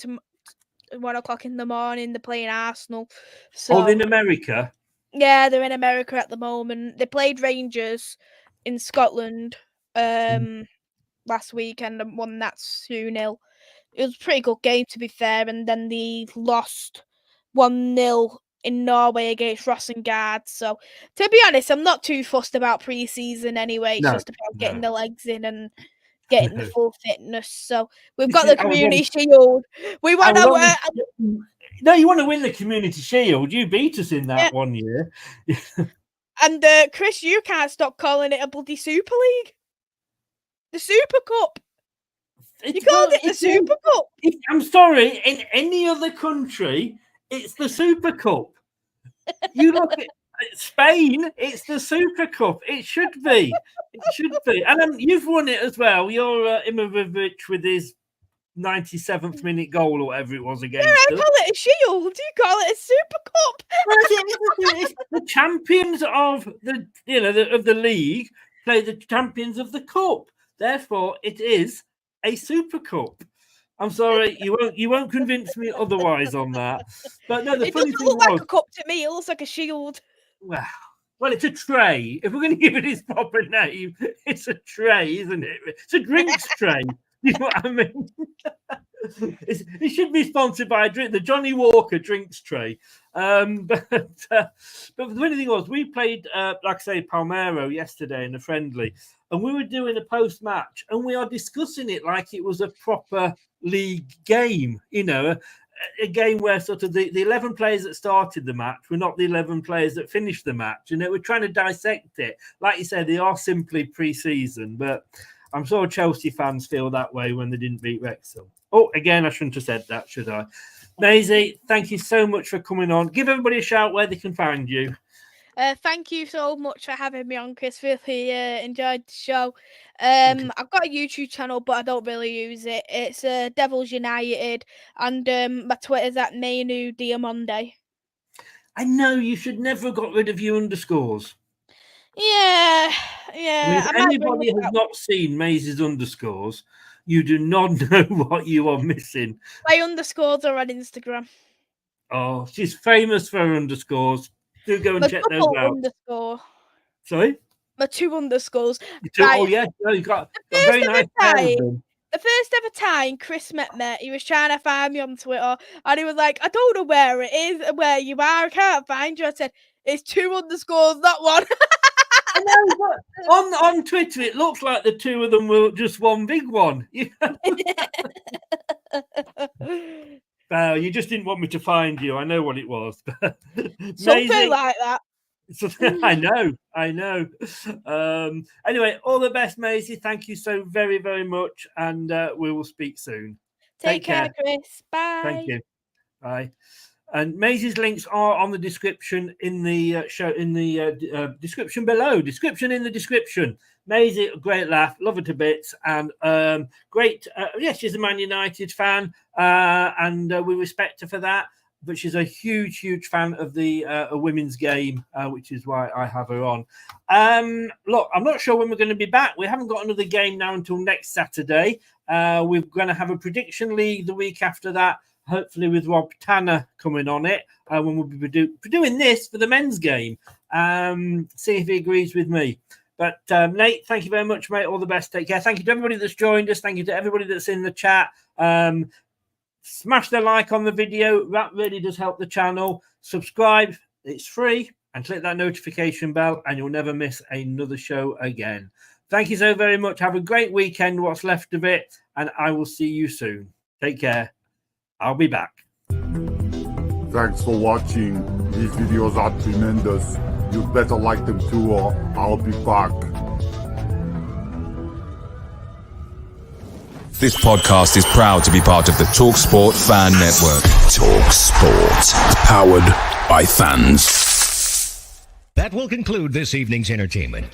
1 o'clock in the morning, they're playing Arsenal. So
in America?
yeah, they're in America at the moment. They played Rangers in Scotland last weekend and won that 2-0. It was a pretty good game, to be fair, and then they lost 1-0 in Norway against Rosengard. So, to be honest, I'm not too fussed about pre-season anyway. It's just about getting the legs in and getting the full fitness. So, we've got the Community Shield. We want to...
No, you want to win the Community Shield. You beat us in that 1 year.
And, Chris, you can't stop calling it a bloody Super League. The Super Cup. You called it the Super Cup.
I'm sorry. In any other country, it's the Super Cup. You look at Spain, it's the Super Cup. It should be. It should be. And you've won it as well. You're Imovic with his 97th minute goal or whatever it was against us.
I call it a shield. You call it a Super Cup.
It's the champions of the league play the champions of the cup. Therefore, it is a Super Cup. I'm sorry, you won't convince me otherwise on that. But no, the funny thing
doesn't look like a cup to me. It looks like a shield.
Well, it's a tray. If we're going to give it its proper name, it's a tray, isn't it? It's a drinks tray. You know what I mean? It should be sponsored by the Johnny Walker drinks tray. But the funny thing was, we played, like I say, Palmero yesterday in a friendly, and we were doing a post-match, and we are discussing it like it was a proper league game, a game where sort of the 11 players that started the match were not the 11 players that finished the match. We're trying to dissect it. Like you said, they are simply pre-season, but I'm sure Chelsea fans feel that way when they didn't beat Wrexham. Oh, again, I shouldn't have said that, should I? Maisie, thank you so much for coming on. Give everybody a shout where they can find you.
Thank you so much for having me on, Chris. Really enjoyed the show. I've got a YouTube channel, but I don't really use it. It's Devils United, and my Twitter's at Menu Diamonde.
I know you should never have got rid of your underscores.
Yeah.
If anybody has not seen Maisie's underscores, you do not know what you are missing.
My underscores are on Instagram.
Oh, she's famous for her underscores. Do go and check those out.
Underscore.
Sorry?
My 2 underscores.
Right. Oh, yeah. No, you got a very nice pair of them.
The first ever time Chris met me, he was trying to find me on Twitter, and he was like, I don't know where it is, where you are, I can't find you. I said, it's 2 underscores, not 1.
I know, but on Twitter, it looks like the 2 of them were just one big one. Well, you just didn't want me to find you. I know what it was.
Something like that.
I know. Anyway, all the best, Maisie. Thank you so very, very much, and we will speak soon.
Take care, Chris. Bye.
Thank you. Bye. And Maisie's links are on the description in the show, in the description below. Description in the description. Maisie, great laugh, love her to bits, and great. Yes, she's a Man United fan, and we respect her for that. But she's a huge, huge fan of the women's game, which is why I have her on. Look, I'm not sure when we're going to be back. We haven't got another game now until next Saturday. We're going to have a prediction league the week after that, hopefully with Rob Tanner coming on it, when we'll be doing this for the men's game. See if he agrees with me. But Nate, thank you very much, mate. All the best. Take care. Thank you to everybody that's joined us. Thank you to everybody that's in the chat. Smash the like on the video. That really does help the channel. Subscribe. It's free. And click that notification bell, and you'll never miss another show again. Thank you so very much. Have a great weekend, what's left of it, and I will see you soon. Take care. I'll be back.
Thanks for watching. These videos are tremendous. You better like them too, or I'll be back.
This podcast is proud to be part of the TalkSport Fan Network.
TalkSport. Powered by fans.
That will conclude this evening's entertainment.